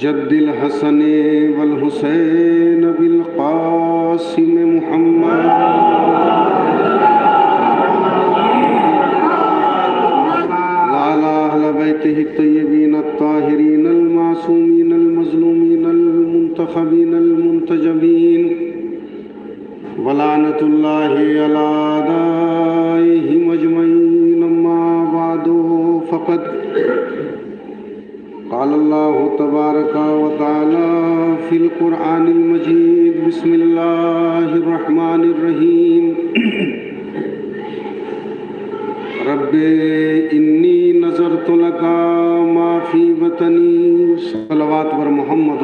جد الحسن والحسین بالقاسم محمد وعلى أهل بيته الطيبين الطاهرين المعصومين المظلومين المنتخبين المنتجبين ولعنة الله على أعدائهم أجمعين. أما بعد فقد قال الله تبارك وتعالى في القرآن المجيد بسم الله الرحمن الرحيم رب انی نظرت لک ما فی بطنی. صلوات بر محمد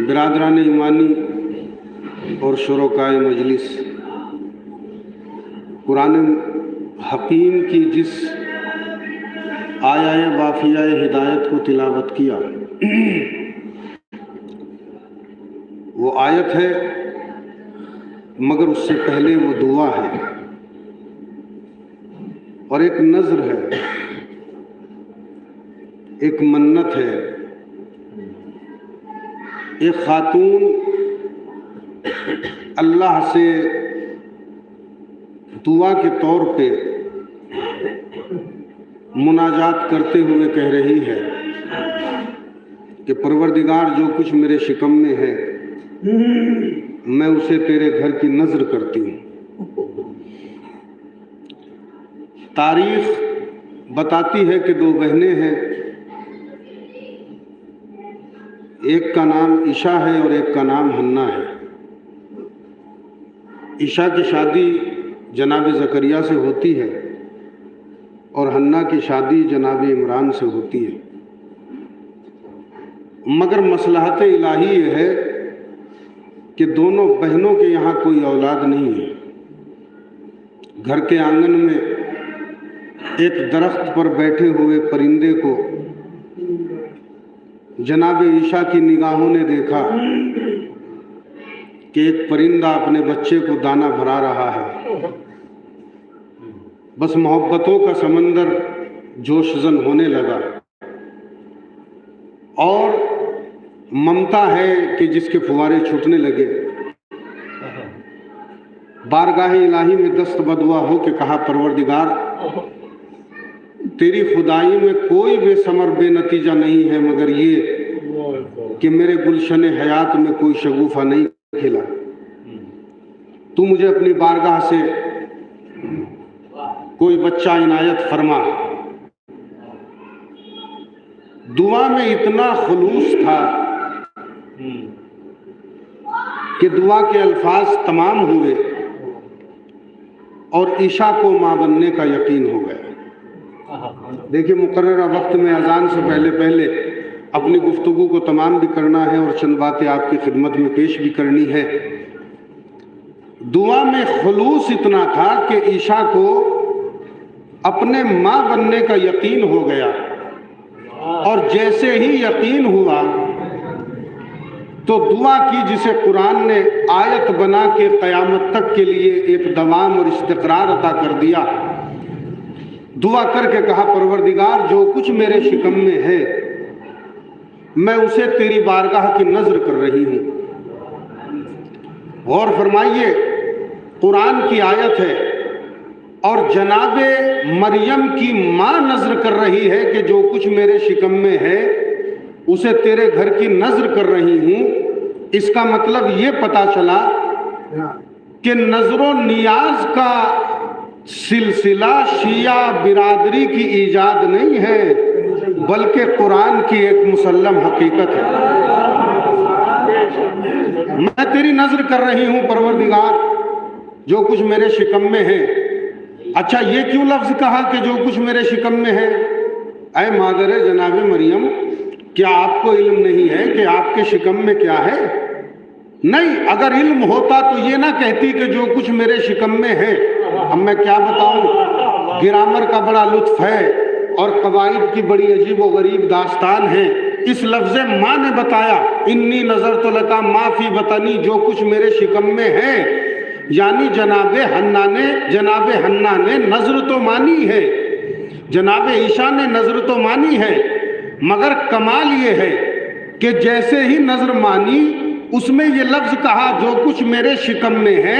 برادران ایمانی اور شرکائے مجلس، قرآن حکیم کی جس آیہ بافیہ ہدایت کو تلاوت کیا وہ آیت ہے، مگر اس سے پہلے وہ دعا ہے اور ایک نذر ہے، ایک منت ہے. ایک خاتون اللہ سے دعا کے طور پہ مناجات کرتے ہوئے کہہ رہی ہے کہ پروردگار جو کچھ میرے شکم میں ہے میں اسے تیرے گھر کی نذر کرتی ہوں. تاریخ بتاتی ہے کہ دو بہنیں ہیں، ایک کا نام عشاء ہے اور ایک کا نام حنا ہے. عشاء کی شادی جناب زکریا سے ہوتی ہے اور حنا کی شادی جناب عمران سے ہوتی ہے، مگر مصلحت الہی یہ ہے کہ دونوں بہنوں کے یہاں کوئی اولاد نہیں ہے. گھر کے آنگن میں ایک درخت پر بیٹھے ہوئے پرندے کو جناب عشاء کی نگاہوں نے دیکھا کہ ایک پرندہ اپنے بچے کو دانہ بھرا رہا ہے. بس محبتوں کا سمندر جوش زن ہونے لگا اور ممتا ہے کہ جس کے فوارے چھوٹنے لگے. بارگاہ الہی میں دست بدعا ہو کے کہا پروردگار تیری خدائی میں کوئی بے ثمر بے نتیجہ نہیں ہے مگر یہ کہ میرے گلشن حیات میں کوئی شگوفہ نہیں کھلا. تو مجھے اپنی بارگاہ سے کوئی بچہ عنایت فرما. دعا میں اتنا خلوص تھا کہ دعا کے الفاظ تمام ہوئے اور عشاء کو ماں بننے کا یقین ہو گیا. دیکھیے مقررہ وقت میں اذان سے پہلے اپنی گفتگو کو تمام بھی کرنا ہے اور چند باتیں آپ کی خدمت میں پیش بھی کرنی ہے. دعا میں خلوص اتنا تھا کہ عشاء کو اپنے ماں بننے کا یقین ہو گیا اور جیسے ہی یقین ہوا تو دعا کی جسے قرآن نے آیت بنا کے قیامت تک کے لیے ایک دوام اور استقرار عطا کر دیا. دعا کر کے کہا پروردگار جو کچھ میرے شکم میں ہے میں اسے تیری بارگاہ کی نذر کر رہی ہوں. غور فرمائیے قرآن کی آیت ہے اور جناب مریم کی ماں نذر کر رہی ہے کہ جو کچھ میرے شکم میں ہے اسے تیرے گھر کی نذر کر رہی ہوں. اس کا مطلب یہ پتا چلا کہ نذر و نیاز کا سلسلہ شیعہ برادری کی ایجاد نہیں ہے بلکہ قرآن کی ایک مسلم حقیقت ہے. میں تیری نذر کر رہی ہوں پروردگار جو کچھ میرے شکم میں ہے. اچھا یہ کیوں لفظ کہا کہ جو کچھ میرے شکم میں ہے؟ اے مادر جناب مریم کیا آپ کو علم نہیں ہے کہ آپ کے شکم میں کیا ہے؟ نہیں، اگر علم ہوتا تو یہ نہ کہتی کہ جو کچھ میرے شکم میں ہے. اب میں کیا بتاؤں، گرامر کا بڑا لطف ہے اور قواعد کی بڑی عجیب و غریب داستان ہے. اس لفظ ماں نے بتایا انی نظرت لک ما فی بطنی جو کچھ میرے شکم میں ہے، یعنی جناب حنا نے نظر تو مانی ہے جناب عیشا نے نظر تو مانی ہے، مگر کمال یہ ہے کہ جیسے ہی نظر مانی اس میں یہ لفظ کہا جو کچھ میرے شکم میں ہے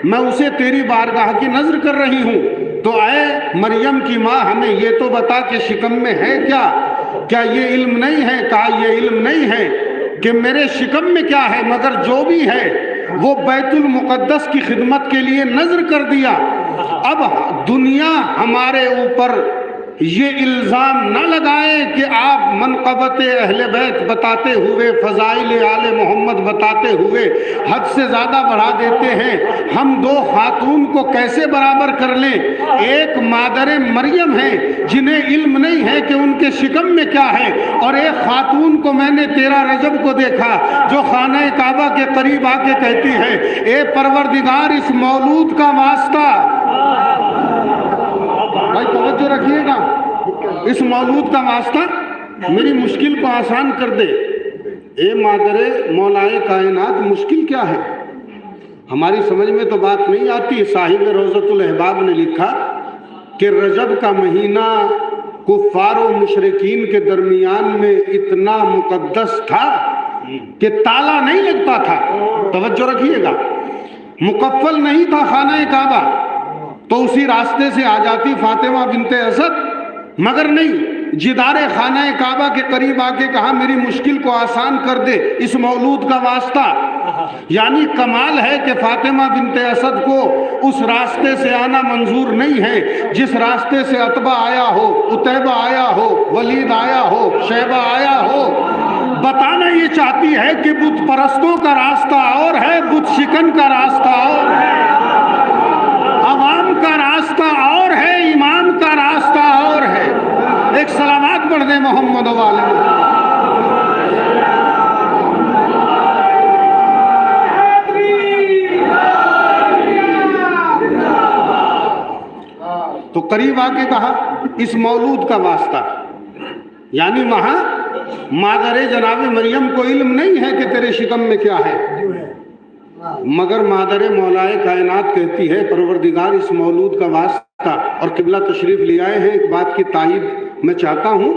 میں اسے تیری بارگاہ کی نظر کر رہی ہوں۔ تو اے مریم کی ماں ہمیں یہ تو بتا کہ شکم میں ہے کیا یہ علم نہیں ہے؟ کہا یہ علم نہیں ہے کہ میرے شکم میں کیا ہے، مگر جو بھی ہے وہ بیت المقدس کی خدمت کے لیے نظر کر دیا۔ اب دنیا ہمارے اوپر یہ الزام نہ لگائے کہ آپ منقبت اہل بیت بتاتے ہوئے، فضائل آل محمد بتاتے ہوئے حد سے زیادہ بڑھا دیتے ہیں۔ ہم دو خاتون کو کیسے برابر کر لیں؟ ایک مادر مریم ہے جنہیں علم نہیں ہے کہ ان کے شکم میں کیا ہے، اور ایک خاتون کو میں نے 13 رجب کو دیکھا جو خانہ کعبہ کے قریب آ کے کہتی ہے اے پروردگار اس مولود کا واسطہ، بھائی توجہ رکھیے گا، اس مولود کا واسطہ میری مشکل کو آسان کر دے۔ اے مادر مولائے کائنات مشکل کیا ہے؟ ہماری سمجھ میں تو بات نہیں آتی۔ صاحب روضۃ الاحباب نے لکھا کہ رجب کا مہینہ کفار و مشرکین کے درمیان میں اتنا مقدس تھا کہ تالا نہیں لگتا تھا، توجہ رکھیے گا، مقفل نہیں تھا خانہ کعبہ، تو اسی راستے سے آ جاتی فاطمہ بنت اسد، مگر نہیں، جدار خانہ کعبہ کے قریب آ کے کہا میری مشکل کو آسان کر دے اس مولود کا واسطہ۔ یعنی کمال ہے کہ فاطمہ بنت اسد کو اس راستے سے آنا منظور نہیں ہے جس راستے سے عتبہ آیا ہو، عتیبہ آیا ہو، ولید آیا ہو، شیبہ آیا ہو۔ بتانا یہ چاہتی ہے کہ بت پرستوں کا راستہ اور ہے، بت شکن کا راستہ اور ہے، عوام کا راستہ اور ہے، امام کا راستہ اور ہے۔ ایک سلامات پڑھ دیں محمد والے محمد۔ تو قریب آ کے کہا اس مولود کا واسطہ، یعنی وہاں مادر جناب مریم کو علم نہیں ہے کہ تیرے شکم میں کیا ہے، مگر مادر مولائے کائنات کہتی ہے پروردگار اس مولود کا واسطہ، اور قبلہ تشریف لے آئے ہیں۔ ایک بات کی تائید میں چاہتا ہوں،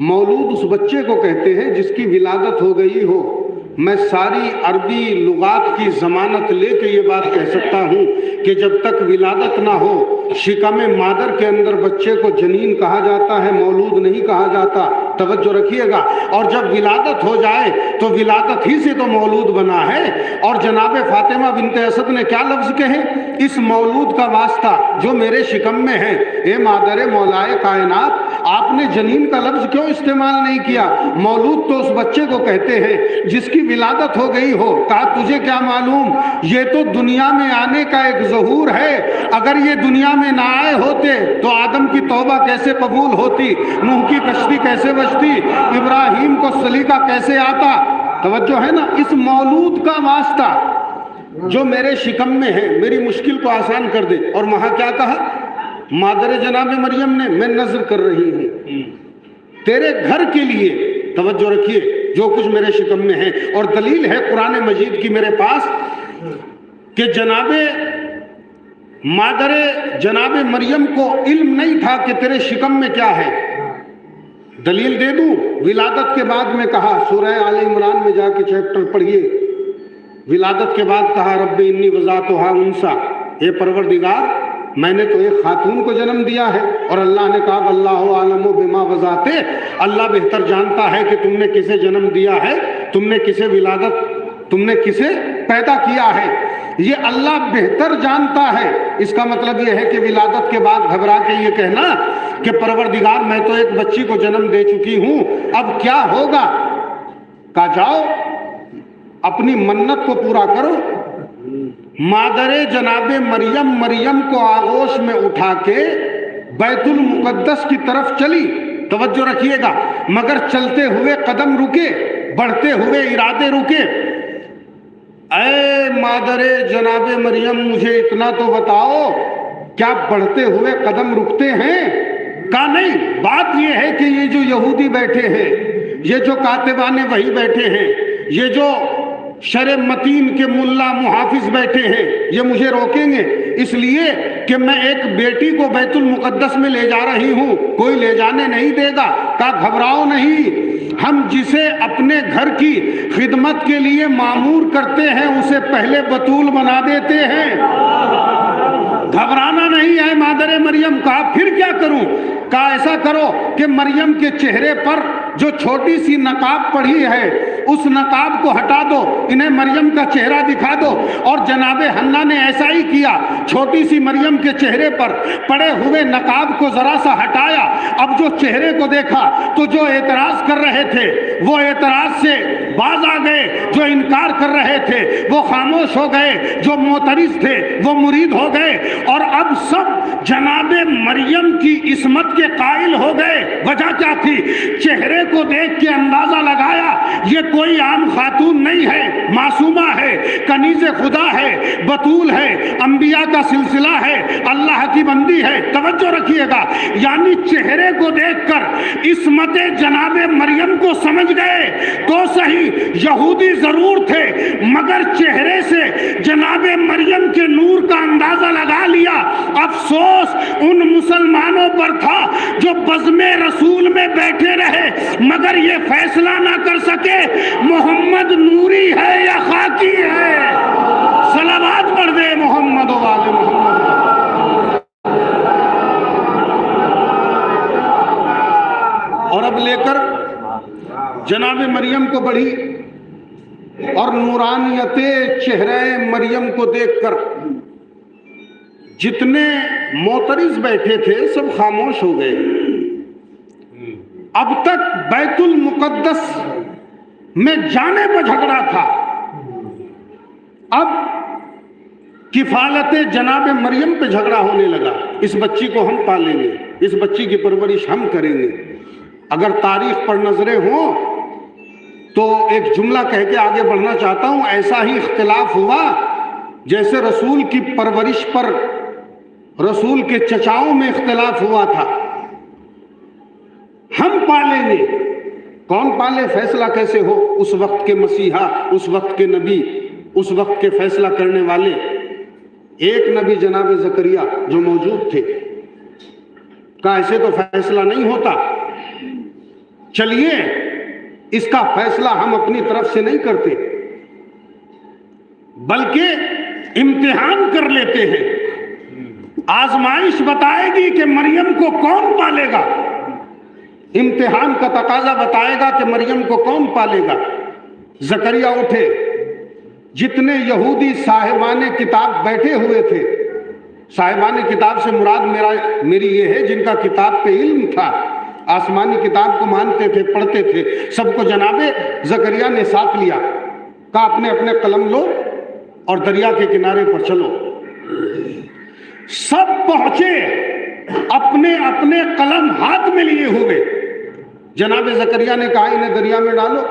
مولود اس بچے کو کہتے ہیں جس کی ولادت ہو گئی ہو۔ میں ساری عربی لغات کی ضمانت لے کے یہ بات کہہ سکتا ہوں کہ جب تک ولادت نہ ہو شکم مادر کے اندر بچے کو جنین کہا جاتا ہے، مولود نہیں کہا جاتا، توجہ رکھیے گا۔ اور جب ولادت ہو جائے تو ولادت ہی سے تو مولود بنا ہے۔ اور جناب فاطمہ بنت اسد نے کیا لفظ کہے؟ اس مولود کا واسطہ جو میرے شکم میں ہے۔ اے مادر مولائے کائنات، آپ نے جنین کا لفظ کیوں استعمال نہیں کیا؟ مولود تو اس بچے کو کہتے ہیں جس کی ولادت ہو گئی ہو۔ کہا تجھے کیا معلوم، یہ تو دنیا میں آنے کا ایک ظہور ہے، اگر یہ دنیا میں نہ آئے ہوتے تو آدم کی توبہ کیسے قبول ہوتی، نوح کی کشتی کیسے بچتی، ابراہیم کو سلیقہ کیسے آتا۔ توجہ ہے نا، اس مولود کا واسطہ جو میرے شکم میں ہے میری مشکل کو آسان کر دے۔ اور وہاں کیا کہا؟ مادر جناب مریم نے میں نظر کر رہی ہوں تیرے گھر کے لیے، توجہ رکھیے، جو کچھ میرے شکم میں ہے۔ اور دلیل ہے قرآن مجید کی میرے پاس کہ جناب مادر جناب مریم کو علم نہیں تھا کہ تیرے شکم میں کیا ہے۔ دلیل دے دوں، ولادت کے بعد میں کہا، سورہ آل عمران میں جا کے چیپٹر پڑھیے، ولادت کے بعد کہا رب انی وضعتھا انثی، اے پروردگار میں نے تو ایک خاتون کو جنم دیا ہے۔ اور اللہ نے کہا اللہ عالم بما وضعت، اللہ بہتر جانتا ہے کہ تم نے کسے جنم دیا ہے، تم نے کسے ولادت، تم نے کسے پیدا کیا ہے، یہ اللہ بہتر جانتا ہے۔ اس کا مطلب یہ ہے کہ ولادت کے بعد گھبرا کے یہ کہنا کہ پروردگار میں تو ایک بچی کو جنم دے چکی ہوں، اب کیا ہوگا؟ کہا جاؤ اپنی منت کو پورا کرو۔ مادر جناب مریم کو آغوش میں اٹھا کے بیت المقدس کی طرف چلی، توجہ رکھیے گا، مگر چلتے ہوئے قدم رکے، بڑھتے ہوئے ارادے رکے۔ اے مادر جناب مریم مجھے اتنا تو بتاؤ، کیا بڑھتے ہوئے قدم رکتے ہیں؟ کہا نہیں، بات یہ ہے کہ یہ جو یہودی بیٹھے ہیں، یہ جو کاتبان وحی بیٹھے ہیں، یہ جو شرع متین کے ملا محافظ بیٹھے ہیں، یہ مجھے روکیں گے؟ اس لیے کہ میں ایک بیٹی کو بیت المقدس میں لے جا رہی ہوں، کوئی لے جانے نہیں دے گا۔ کہا گھبراؤ نہیں، ہم جسے اپنے گھر کی خدمت کے لیے مامور کرتے ہیں اسے پہلے بطول بنا دیتے ہیں، گھبرانا نہیں ہے مادر مریم۔ کہا پھر کیا کروں؟ کہا ایسا کرو کہ مریم کے چہرے پر جو چھوٹی سی نقاب پڑھی ہے اس نقاب کو ہٹا دو، انہیں مریم کا چہرہ دکھا دو۔ اور جناب حنا نے ایسا ہی کیا، چھوٹی سی مریم کے چہرے پر پڑے ہوئے نقاب کو ذرا سا ہٹایا۔ اب جو چہرے کو دیکھا تو جو اعتراض کر رہے تھے وہ اعتراض سے باز آ گئے، جو انکار کر رہے تھے وہ خاموش ہو گئے، جو معترض تھے وہ مرید ہو گئے، اور اب سب جناب مریم کی عصمت کے قائل ہو گئے۔ وجہ کیا تھی؟ چہرے کو دیکھ کے اندازہ لگایا یہ کوئی عام خاتون نہیں ہے، معصومہ ہے، کنیز خدا ہے، بطول ہے، انبیاء کا سلسلہ ہے، اللہ کی بندی ہے۔ توجہ رکھیے گا، یعنی چہرے کو دیکھ کر عصمت جناب مریم کو سمجھ گئے تو صحیح، یہودی ضرور تھے مگر چہرے سے جناب مریم کے نور کا اندازہ لگا لیا۔ افسوس ان مسلمانوں پر تھا جو بزم رسول میں بیٹھے رہے مگر یہ فیصلہ نہ کر سکے محمد نوری ہے یا خاکی ہے۔ صلوات پڑھ دے محمد و آل محمد۔ اور اب لے کر جناب مریم کو بڑھی اور نورانیت چہرے مریم کو دیکھ کر جتنے معترض بیٹھے تھے سب خاموش ہو گئے۔ اب تک بیت المقدس میں جانے پر جھگڑا تھا، اب کفالت جناب مریم پہ جھگڑا ہونے لگا۔ اس بچی کو ہم پالیں گے، اس بچی کی پرورش ہم کریں گے۔ اگر تاریخ پر نظریں ہوں تو ایک جملہ کہہ کے آگے بڑھنا چاہتا ہوں، ایسا ہی اختلاف ہوا جیسے رسول کی پرورش پر رسول کے چچاؤں میں اختلاف ہوا تھا۔ ہم پالیں گے، کون پالے فیصلہ کیسے ہو؟ اس وقت کے مسیحا، اس وقت کے نبی، اس وقت کے فیصلہ کرنے والے، ایک نبی جناب زکریا جو موجود تھے، کہا ایسے تو فیصلہ نہیں ہوتا، چلیے اس کا فیصلہ ہم اپنی طرف سے نہیں کرتے بلکہ امتحان کر لیتے ہیں، آزمائش بتائے گی کہ مریم کو کون پالے گا، امتحان کا تقاضا بتائے گا کہ مریم کو کون پالے گا۔ زکریا اٹھے، جتنے یہودی صاحبان کتاب بیٹھے ہوئے تھے، صاحبان کتاب سے مراد میری یہ ہے جن کا کتاب پہ علم تھا، آسمانی کتاب کو مانتے تھے، پڑھتے تھے، سب کو جناب زکریا نے ساتھ لیا، کہا اپنے اپنے قلم لو اور دریا کے کنارے پر چلو۔ سب پہنچے اپنے اپنے قلم ہاتھ میں لیے ہوئے۔ جناب زکریا نے کہا انہیں دریا میں ڈالو۔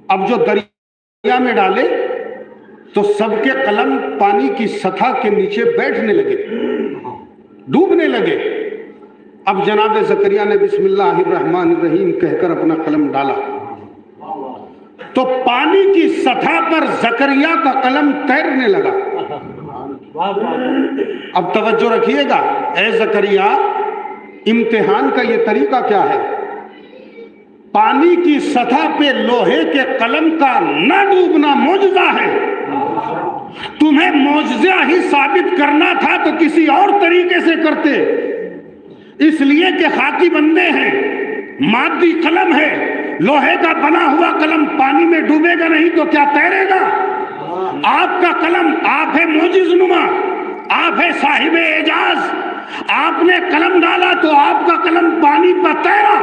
اب جو دریا میں ڈالے تو سب کے قلم پانی کی سطح کے نیچے بیٹھنے لگے، ڈوبنے لگے۔ اب جناب زکریا نے بسم اللہ الرحمن الرحیم کہہ کر اپنا قلم ڈالا تو پانی کی سطح پر زکریا کا قلم تیرنے لگا۔ اب توجہ رکھیے گا، اے زکریا، امتحان کا یہ طریقہ کیا ہے؟ پانی کی سطح پہ لوہے کے قلم کا نہ ڈوبنا معجزہ ہے۔ تمہیں معجزہ ہی ثابت کرنا تھا تو کسی اور طریقے سے کرتے، اس لیے کہ خاکی بندے ہیں، مادی قلم ہے، لوہے کا بنا ہوا قلم پانی میں ڈوبے گا نہیں تو کیا تیرے گا؟ آپ کا قلم، آپ ہے معجز نما، آپ ہے صاحب اعجاز، آپ نے قلم ڈالا تو آپ کا قلم پانی پر تیرا۔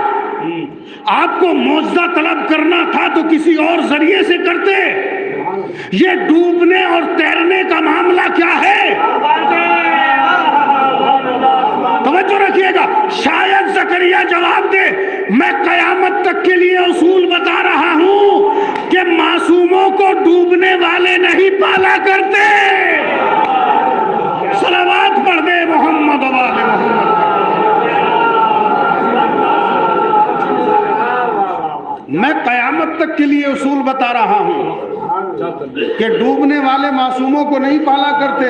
آپ کو معجزہ طلب کرنا تھا تو کسی اور ذریعے سے کرتے۔ یہ ڈوبنے اور تیرنے کا معاملہ کیا ہے؟ توجہ رکھیے گا، شاید زکریا جواب دے، میں قیامت تک کے لیے اصول بتا رہا ہوں کہ معصوموں کو ڈوبنے والے نہیں پالا کرتے۔ صلوات پڑھ دے محمد و آل محمد۔ میں قیامت تک کے لیے اصول بتا رہا ہوں کہ ڈوبنے والے معصوموں کو نہیں پالا کرتے،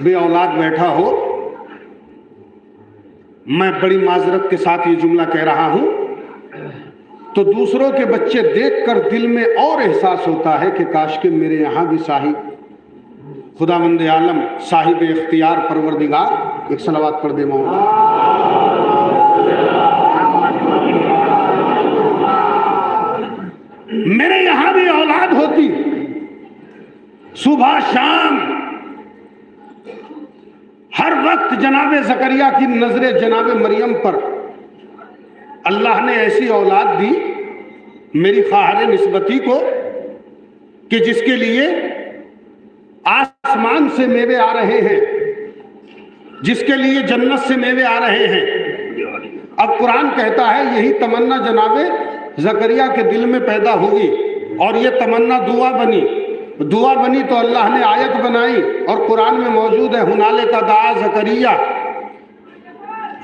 بے اولاد بیٹھا ہو، میں بڑی معذرت کے ساتھ یہ جملہ کہہ رہا ہوں، تو دوسروں کے بچے دیکھ کر دل میں اور احساس ہوتا ہے کہ کاش کہ میرے یہاں بھی صاحب خداوند عالم صاحب اختیار پروردگار، ایک صلوات پڑھ دے مولا، میرے یہاں بھی اولاد ہوتی، صبح شام ہر وقت جناب زکریا کی نظر جناب مریم پر، اللہ نے ایسی اولاد دی میری خواہر نسبتی کو کہ جس کے لیے آسمان سے میوے آ رہے ہیں، جس کے لیے جنت سے میوے آ رہے ہیں۔ اب قرآن کہتا ہے یہی تمنا جناب زکریا کے دل میں پیدا ہوئی اور یہ تمنا دعا بنی تو اللہ نے آیت بنائی اور قرآن میں موجود ہے، ہنالک دعا زکریا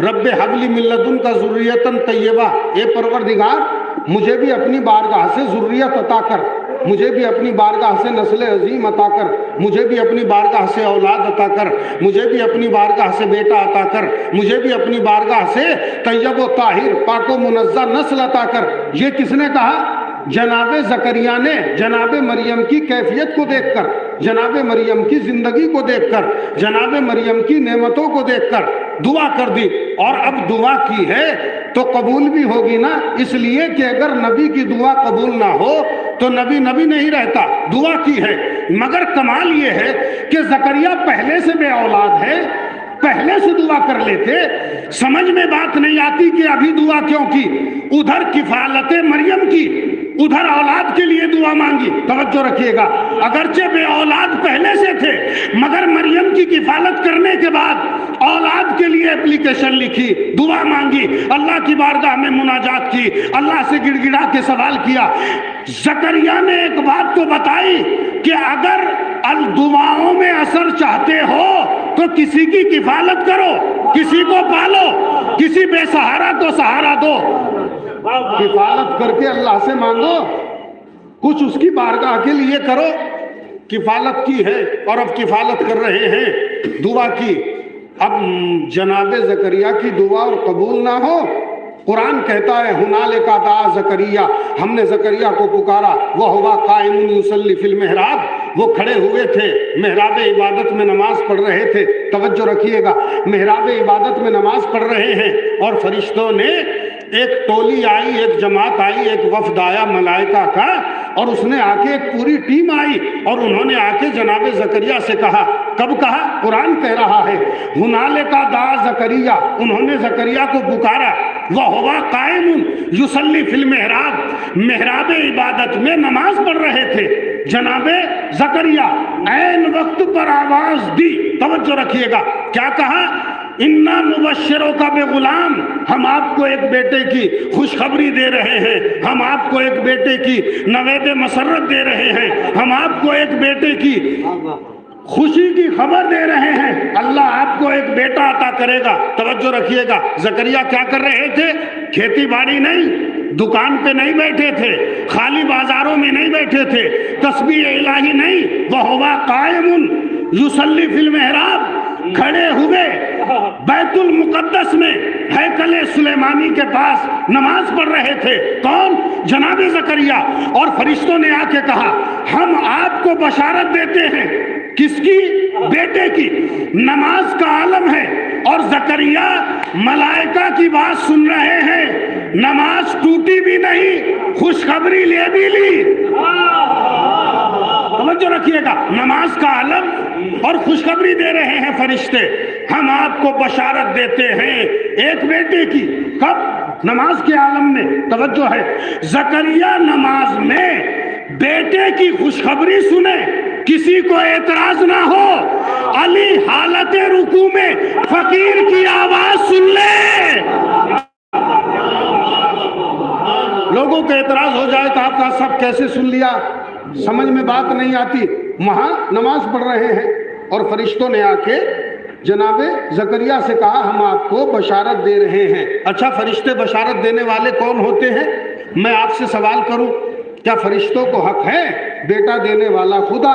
رب حب لی من لدنک ذریۃ طیبہ، اے پروردگار مجھے بھی اپنی بارگاہ سے ذریت عطا کر، مجھے بھی اپنی بارگاہ سے نسل عظیم عطا کر، مجھے بھی اپنی بارگاہ سے اولاد عطا کر، مجھے بھی اپنی بارگاہ سے بیٹا عطا کر، مجھے بھی اپنی بارگاہ سے طیب و طاہر پاک و منزہ نسل عطا کر۔ یہ کس نے کہا؟ جناب زکریا نے جناب مریم کی کیفیت کو دیکھ کر، جناب مریم کی زندگی کو دیکھ کر، جناب مریم کی نعمتوں کو دیکھ کر دعا کر دی، اور اب دعا کی ہے تو قبول بھی ہوگی نا، اس لیے کہ اگر نبی کی دعا قبول نہ ہو تو نبی نہیں رہتا، دعا کی ہے۔ مگر کمال یہ ہے کہ زکریا پہلے سے بے اولاد ہے، پہلے سے دعا کر لیتے، سمجھ میں بات نہیں آتی کہ ابھی دعا کیوں کی؟ ادھر کفالت مریم کی، ادھر اولاد کے لیے دعا مانگی۔ توجہ رکھیے گا، اگرچہ بے اولاد پہلے سے تھے مگر مریم کی کفالت کرنے کے بعد اولاد کے لیے اپلیکیشن لکھی، دعا مانگی، اللہ کی بارگاہ میں مناجات کی، اللہ سے گڑ گڑا کے سوال کیا۔ زکریا نے ایک بات تو بتائی کہ اگر دعاؤں میں اثر چاہتے ہو تو کسی کی کفالت کرو، کسی کو پالو، کسی بے سہارا کو سہارا دو، کفالت کر کے اللہ سے مانگو، کچھ اس کی بارگاہ کے لیے کرو۔ کفالت کی ہے اور اب کفالت کر رہے ہیں، دعا کی۔ اب جناب زکریا کی دعا اور قبول نہ ہو، قرآن کہتا ہے ہنالک دعا زکریا، ہم نے زکریا کو پکارا، وہو قائم یصلی فی المحراب، وہ کھڑے ہوئے تھے محراب عبادت میں نماز پڑھ رہے تھے۔ توجہ رکھیے گا، محراب عبادت میں نماز پڑھ رہے ہیں اور فرشتوں نے ایک ٹولی آئی، ایک جماعت آئی، ایک وفد آیا ملائکہ کا، اور اس نے آ کے ایک پوری ٹیم آئی اور انہوں نے آ کے جناب زکریا سے کہا۔ کب کہا؟ قرآن کہہ رہا ہے ہنالک دعا زکریا، انہوں نے زکریا کو پکارا، وہو قائم یصلی فی المحراب، محراب عبادت میں نماز پڑھ رہے تھے جناب زکریا، عین وقت پر آواز دی۔ توجہ رکھیے گا، کیا کہا؟ انا مبشروک بغلام، ہم آپ کو ایک بیٹے کی خوشخبری دے رہے ہیں، ہم آپ کو ایک بیٹے کی نوید مسرت دے رہے ہیں، ہم آپ کو ایک بیٹے کی خوشی کی خبر دے رہے ہیں، اللہ آپ کو ایک بیٹا عطا کرے گا۔ توجہ رکھیے گا، زکریا کیا کر رہے تھے؟ کھیتی باڑی نہیں، دکان پہ نہیں بیٹھے تھے، خالی بازاروں میں نہیں بیٹھے تھے، تسبیح الہی نہیں، وہو قائم یصلی فی المحراب، کھڑے ہوئے بیت المقدس میں ہیکل سلیمانی کے پاس نماز پڑھ رہے تھے۔ کون؟ جناب زکریا۔ اور فرشتوں نے آ کے کہا ہم آپ کو بشارت دیتے ہیں، کس کی؟ بیٹے کی۔ نماز کا عالم ہے اور زکریا ملائکہ کی بات سن رہے ہیں، نماز ٹوٹی بھی نہیں، خوشخبری لے بھی لی۔ توجہ رکھیے گا، نماز کا عالم اور خوشخبری دے رہے ہیں فرشتے، ہم آپ کو بشارت دیتے ہیں ایک بیٹے کی۔ کب؟ نماز کے عالم میں۔ توجہ ہے، زکریا نماز میں بیٹے کی خوشخبری سنے، کسی کو اعتراض نہ ہو، علی حالت رکوع میں فقیر کی آواز سن لے۔ لوگوں کو اعتراض ہو جائے تو آپ کا سب کیسے سن لیا، سمجھ میں بات نہیں آتی۔ وہاں نماز پڑھ رہے ہیں اور فرشتوں نے آ کے جناب زکریا سے کہا ہم آپ کو بشارت دے رہے ہیں۔ اچھا، فرشتے بشارت دینے والے کون ہوتے ہیں؟ میں آپ سے سوال کروں، کیا فرشتوں کو حق ہے؟ بیٹا دینے والا خدا،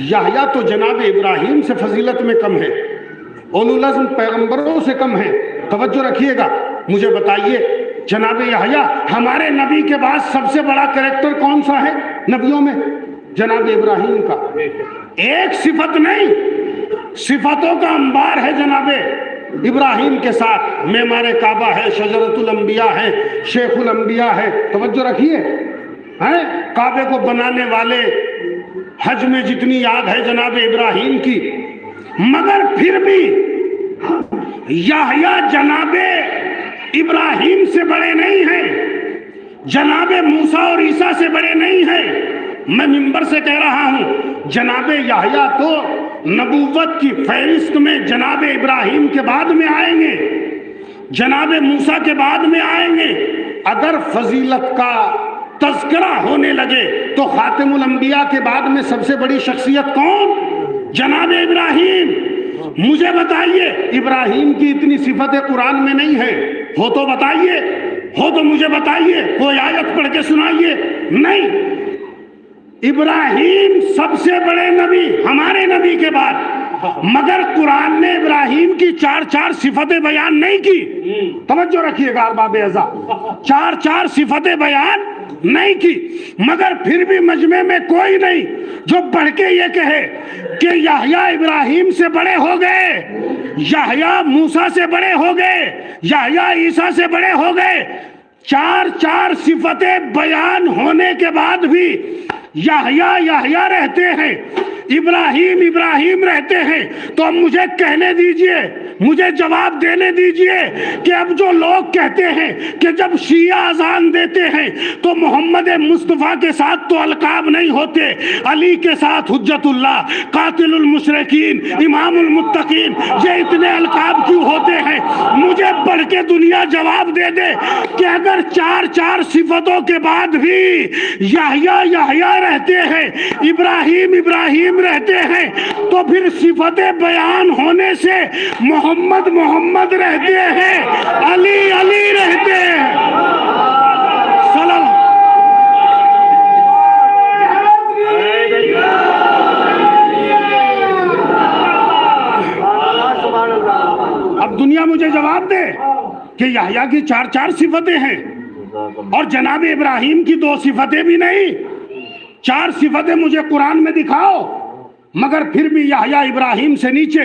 یحییٰ تو جناب ابراہیم سے فضیلت میں کم ہے، اولو العزم پیغمبروں سے کم ہے۔ توجہ رکھیے گا، مجھے بتائیے جناب یحییٰ ہمارے نبی کے بعد سب سے بڑا کریکٹر کون سا ہے نبیوں میں؟ جناب ابراہیم کا۔ ایک صفت نہیں، صفتوں کا انبار ہے جناب ابراہیم کے ساتھ۔ معمار کعبہ ہے، شجرۃ الانبیاء ہے، شیخ الانبیاء ہے۔ توجہ رکھیے، کعبے کو بنانے والے حج میں جتنی یاد ہے جناب ابراہیم کی، مگر پھر بھی یحییٰ جناب ابراہیم سے بڑے نہیں ہیں، جناب موسیٰ اور عیسیٰ سے بڑے نہیں ہیں۔ میں منبر سے کہہ رہا ہوں، جناب یحییٰ تو نبوت کی فہرست میں جناب ابراہیم کے بعد میں آئیں گے، جناب موسیٰ کے بعد میں آئیں گے۔ اگر فضیلت کا تذکرہ ہونے لگے تو خاتم الانبیاء کے بعد میں سب سے بڑی شخصیت کون؟ جناب ابراہیم۔ مجھے بتائیے ابراہیم کی اتنی صفتیں قرآن میں نہیں ہے، ہو تو بتائیے، ہو تو مجھے بتائیے، کوئی آیت پڑھ کے سنائیے۔ نہیں، ابراہیم سب سے بڑے نبی ہمارے نبی کے بعد، مگر قرآن نے ابراہیم کی چار صفتیں بیان نہیں کی۔ توجہ رکھیے گا ارباب اعزا، چار صفتیں بیان نہیں کی، مگر پھر بھی مجمع میں کوئی نہیں جو بڑھ کے یہ کہے کہ یحییٰ ابراہیم سے بڑے ہو گئے، یحییٰ موسیٰ سے بڑے ہو گئے، یحییٰ عیسیٰ سے بڑے ہو گئے۔ چار صفتیں بیان ہونے کے بعد بھی یحییٰ رہتے ہیں، ابراہیم رہتے ہیں۔ تو اب مجھے کہنے دیجئے، مجھے جواب دینے دیجئے کہ اب جو لوگ کہتے ہیں کہ جب شیعہ اذان دیتے ہیں تو محمد مصطفیٰ کے ساتھ تو القاب نہیں ہوتے، علی کے ساتھ حجت اللہ، قاتل المشرکین، امام المتقین، یہ اتنے القاب کیوں ہوتے ہیں؟ مجھے پڑھ کے دنیا جواب دے دے کہ اگر چار صفتوں کے بعد بھی یحییٰ رہتے ہیں، ابراہیم رہتے ہیں، تو پھر صفتیں بیان ہونے سے محمد رہتے ہیں، علی رہتے ہیں۔ اب دنیا مجھے جواب دے کہ یحییٰ کی چار صفتیں ہیں اور جناب ابراہیم کی 2 صفتیں بھی نہیں۔ 4 صفتیں مجھے قرآن میں دکھاؤ، مگر پھر بھی یحییٰ ابراہیم سے نیچے،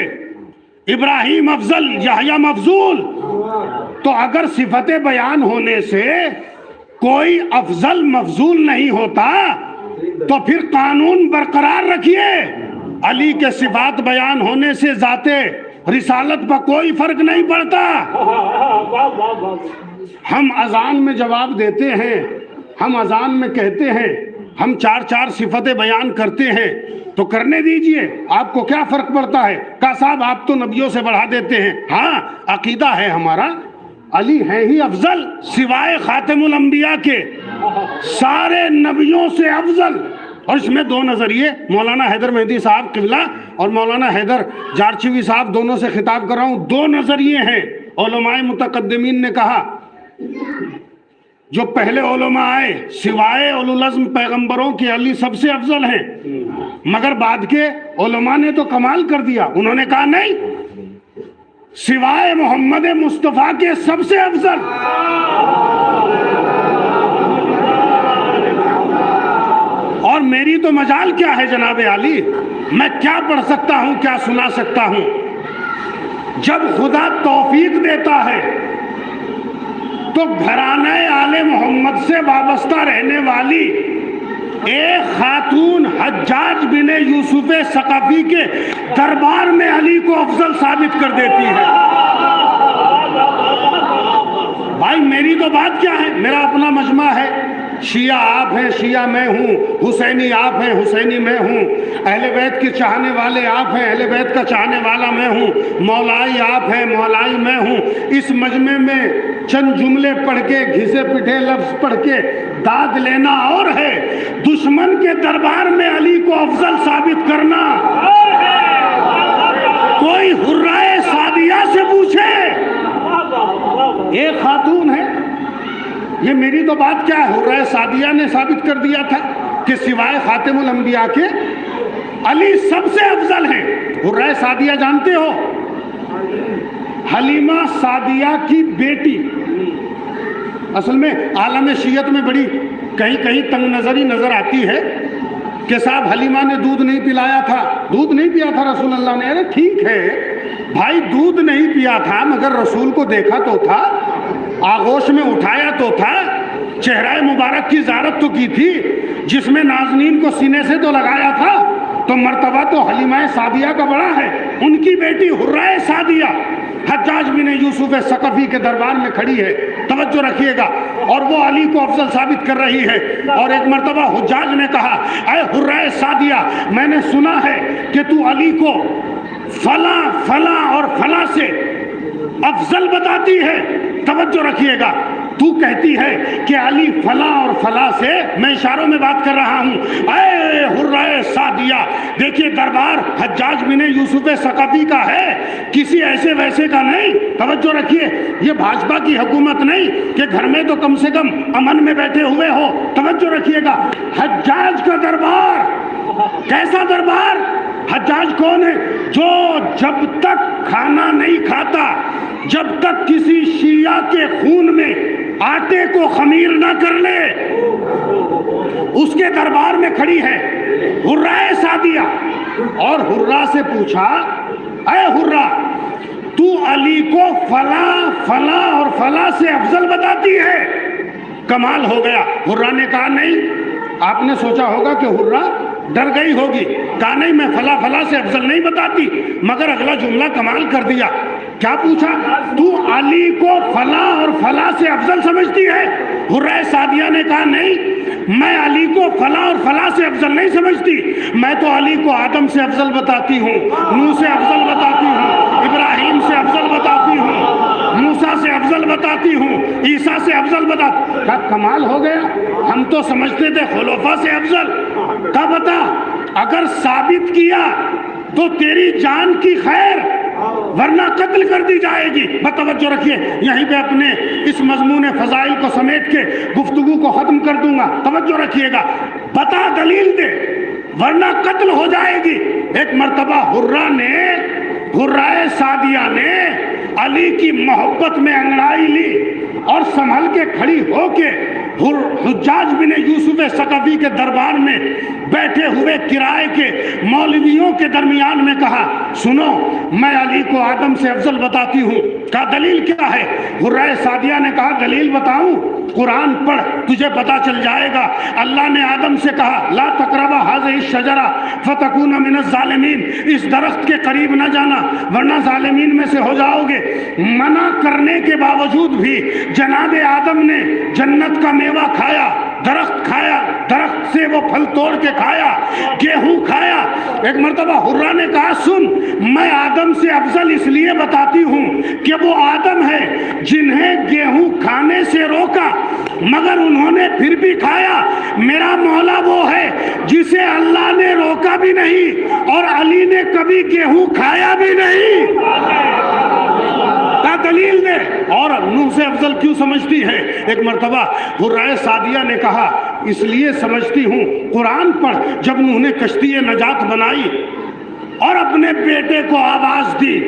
ابراہیم افضل، یحییٰ مفضول۔ تو اگر صفتیں بیان ہونے سے کوئی افضل مفضول نہیں ہوتا تو پھر قانون برقرار رکھیے، علی کے صفات بیان ہونے سے ذات رسالت پر کوئی فرق نہیں پڑتا۔ ہم اذان میں جواب دیتے ہیں، ہم اذان میں کہتے ہیں، ہم 4 صفتیں بیان کرتے ہیں، تو کرنے دیجئے، آپ کو کیا فرق پڑتا ہے؟ کہا صاحب آپ تو نبیوں سے بڑھا دیتے ہیں۔ ہاں، عقیدہ ہے ہمارا، علی ہے ہی افضل، سوائے خاتم الانبیاء کے سارے نبیوں سے افضل۔ اور اس میں 2 نظریے، مولانا حیدر مہدی صاحب قبلہ اور مولانا حیدر جارچوی صاحب دونوں سے خطاب کر رہا ہوں، 2 نظریے ہیں۔ علماء متقدمین نے کہا، جو پہلے علماء آئے سوائے اولو العزم پیغمبروں کے علی سب سے افضل ہیں، مگر بعد کے علماء نے تو کمال کر دیا، انہوں نے کہا نہیں، سوائے محمد مصطفیٰ کے سب سے افضل۔ اور میری تو مجال کیا ہے جناب علی، میں کیا پڑھ سکتا ہوں، کیا سنا سکتا ہوں؟ جب خدا توفیق دیتا ہے تو گھرانہ آل محمد سے وابستہ رہنے والی ایک خاتون حجاج بن یوسف ثقفی کے دربار میں علی کو افضل ثابت کر دیتی ہے۔ بھائی میری تو بات کیا ہے، میرا اپنا مجمع ہے، شیعہ آپ ہیں، شیعہ میں ہوں، حسینی آپ ہیں، حسینی میں ہوں، اہل بیت کے چاہنے والے آپ ہیں، اہل بیت کا چاہنے والا میں ہوں، مولائی آپ ہیں، مولائی میں ہوں۔ اس مجمع میں چند جملے پڑھ کے، گھسے پٹھے لفظ پڑھ کے داد لینا اور ہے، دشمن کے دربار میں علی کو افضل ثابت کرنا۔ کوئی حرائے سعدیہ سے پوچھے، ایک خاتون ہے، یہ میری تو بات کیا ہے، حرائے سعدیہ نے ثابت کر دیا تھا کہ سوائے خاتم الانبیاء کے علی سب سے افضل ہیں. حرہ سعدیہ جانتے ہو؟ حلیمہ سعدیہ کی بیٹی. اصل میں عالم شیعت میں بڑی کہیں کہیں تنگ نظری نظر آتی ہے کہ صاحب حلیمہ نے دودھ نہیں پلایا تھا، دودھ نہیں پیا تھا رسول اللہ نے. ارے ٹھیک ہے بھائی، دودھ نہیں پیا تھا مگر رسول کو دیکھا تو تھا، آغوش میں اٹھایا تو تھا، چہرہ مبارک کی زیارت تو کی تھی، جس میں نازنین کو سینے سے تو لگایا تھا. تو مرتبہ تو حلیمہ سعدیہ کا بڑا ہے. ان کی بیٹی حرہ سعدیہ حجاج بن یوسف ثقفی کے دربار میں کھڑی ہے. توجہ رکھیے گا. اور وہ علی کو افضل ثابت کر رہی ہے. اور ایک مرتبہ حجاج نے کہا اے حرہ سعدیہ، میں نے سنا ہے کہ تو علی کو فلاں فلاں اور فلاں سے افضل بتاتی ہے. توجہ رکھیے گا. تو کہتی ہے کہ علی فلاں اور فلاں سے، میں اشاروں میں بات کر رہا ہوں. اے حرہ سعدیہ، دیکھیے دربار حجاج بن یوسف ثقفی کا ہے، کسی ایسے ویسے کا نہیں. توجہ رکھیے، یہ بھاجپا کی حکومت نہیں کہ گھر میں تو کم سے کم امن میں بیٹھے ہوئے ہو. توجہ رکھیے گا. حجاج کا دربار کیسا دربار؟ حجاج کون ہے؟ جو جب تک کھانا نہیں کھاتا، جب تک کسی شیعہ کے خون میں آٹے کو خمیر نہ کر لے، اس کے دربار میں کھڑی ہے حرہ سعدیہ. اور حرہ سے پوچھا اے حرہ، تو علی کو فلاں فلاں اور فلاں سے افضل بتاتی ہے؟ کمال ہو گیا. حرہ نے کہا نہیں. آپ نے سوچا ہوگا کہ حرہ ڈر گئی ہوگی، کہا نہیں میں فلاں فلاں سے افضل نہیں بتاتی. مگر اگلا جملہ کمال کر دیا. کیا پوچھا؟ تو علی کو فلاں اور فلاں سے افضل سمجھتی ہے؟ حرہ سعدیہ نے کہا نہیں، میں علی کو فلاں اور فلاں سے افضل نہیں سمجھتی. میں تو علی کو آدم سے افضل بتاتی ہوں، نوح سے افضل بتاتی ہوں، ابراہیم سے افضل بتاتی ہوں، موسیٰ سے افضل بتاتی ہوں، عیسیٰ سے افضل بتاتی. کیا کمال ہو گیا؟ ہم تو سمجھتے تھے خلفاء سے افضل. کیا بتا، اگر ثابت کیا تو تیری جان کی خیر، ورنہ قتل کر دی جائے گی. بتوجہ رکھیے، یہیں پہ اپنے اس مضمون فضائل کو سمیٹ کے گفتگو کو ختم کر دوں گا. توجہ رکھیے گا. بتا، دلیل دے، ورنہ قتل ہو جائے گی. ایک مرتبہ حرہ سعدیہ نے علی کی محبت میں انگڑائی لی اور سنبھل کے کھڑی ہو کے حجاج بن یوسف ثقفی کے دربار میں بیٹھے ہوئے کرائے کے مولویوں کے درمیان میں کہا سنو، میں علی کو آدم سے افضل بتاتی ہوں. کہا دلیل کیا ہے؟ حرہ سعدیہ نے کہا دلیل بتاؤں؟ قرآن پڑھ، تجھے پتا چل جائے گا. اللہ نے آدم سے کہا لا تقربا هذه الشجرہ فتکون من الظالمین، اس درخت کے قریب نہ جانا ورنہ ظالمین میں سے ہو جاؤ گے. منع کرنے کے باوجود بھی جناب آدم نے جنت کا میوہ کھایا، درخت کھایا، درخت سے وہ پھل توڑ کے کھایا، گیہوں کھایا. ایک مرتبہ حرہ نے کہا سن، میں آدم سے افضل اس لیے بتاتی ہوں کہ وہ آدم ہے جنہیں گیہوں کھانے سے روکا مگر انہوں نے پھر بھی کھایا. میرا مولا وہ ہے جسے اللہ نے روکا بھی نہیں اور علی نے کبھی گیہوں کھایا بھی نہیں. کا دلیل دے. اور نوح سے افضل کیوں سمجھتی ہے؟ ایک مرتبہ حرہ سعدیہ نے کہا اس لیے سمجھتی ہوں، قرآن پڑھ. جب نوح نے کشتی نجات بنائی اور اپنے بیٹے کو آواز دی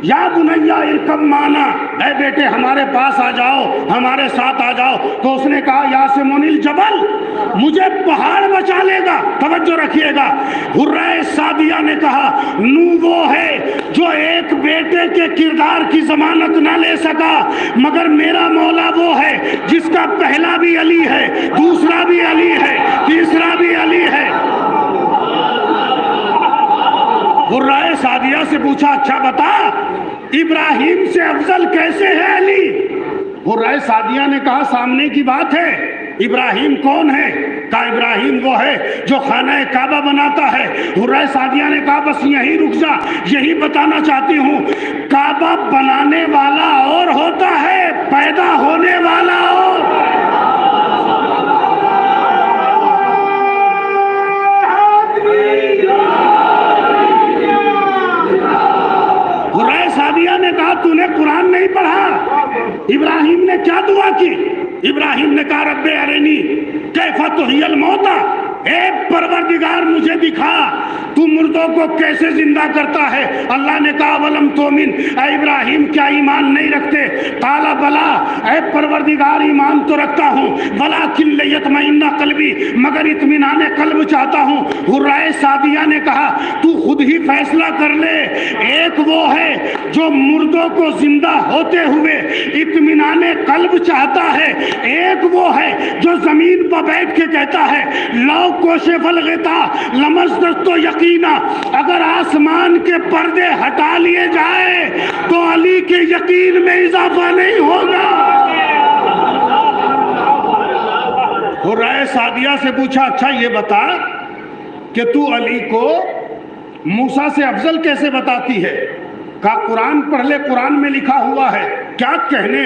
یا بنیا ارکب معنا، اے بیٹے ہمارے پاس آ جاؤ، ہمارے ساتھ آ جاؤ، تو اس نے کہا یاسمونی الجبل، مجھے پہاڑ بچا لے گا. توجہ رکھیے گا. حرہ سعدیہ نے کہا نوح وہ ہے جو ایک بیٹے کے کردار کی ضمانت نہ لے سکا مگر میرا مولا وہ ہے جس کا پہلا بھی علی ہے، دوسرا بھی علی ہے، تیسرا بھی علی ہے. حرہ سعدیہ سے پوچھا اچھا بتا ابراہیم سے افضل کیسے ہے علی؟ حرہ سعدیہ نے کہا سامنے کی بات ہے. ابراہیم کون ہے؟ کہا ابراہیم وہ ہے جو خانہ کعبہ بناتا ہے. حرہ سعدیہ نے کہا بس یہی رک جا، یہی بتانا چاہتی ہوں، کعبہ بنانے والا اور ہوتا ہے، پیدا ہونے والا اور. حرہ سعدیہ نے کہا تو نے قرآن نہیں پڑھا؟ ابراہیم نے کیا دعا کی؟ ابراہیم نے کہا رب ارنی کیف تحیی الموتى، اے پروردگار مجھے دکھا تو مردوں کو کیسے زندہ کرتا ہے؟ اللہ نے کہا ولم تومن، اے ابراہیم کیا ایمان نہیں رکھتے؟ قال بلا، اے پروردگار ایمان تو رکھتا ہوں، ولکن لیطمئن قلبی، مگر اطمینان قلب چاہتا ہوں۔ حرہ سعدیہ نے کہا تو خود ہی فیصلہ کر لے، ایک وہ ہے جو مردوں کو زندہ ہوتے ہوئے اطمینان قلب چاہتا ہے، ایک وہ ہے جو زمین پر بیٹھ کے کہتا ہے لو کوشف الغطاء لمسدت یقینا، اگر آسمان کے پردے ہٹا لیے جائے تو علی کے یقین میں اضافہ نہیں ہوگا۔ حرہ سعدیہ سے پوچھا اچھا یہ بتا کہ تو علی کو موسیٰ سے افضل کیسے بتاتی ہے؟ کہا قرآن پڑھ لے، قرآن میں لکھا ہوا ہے۔ کیا کہنے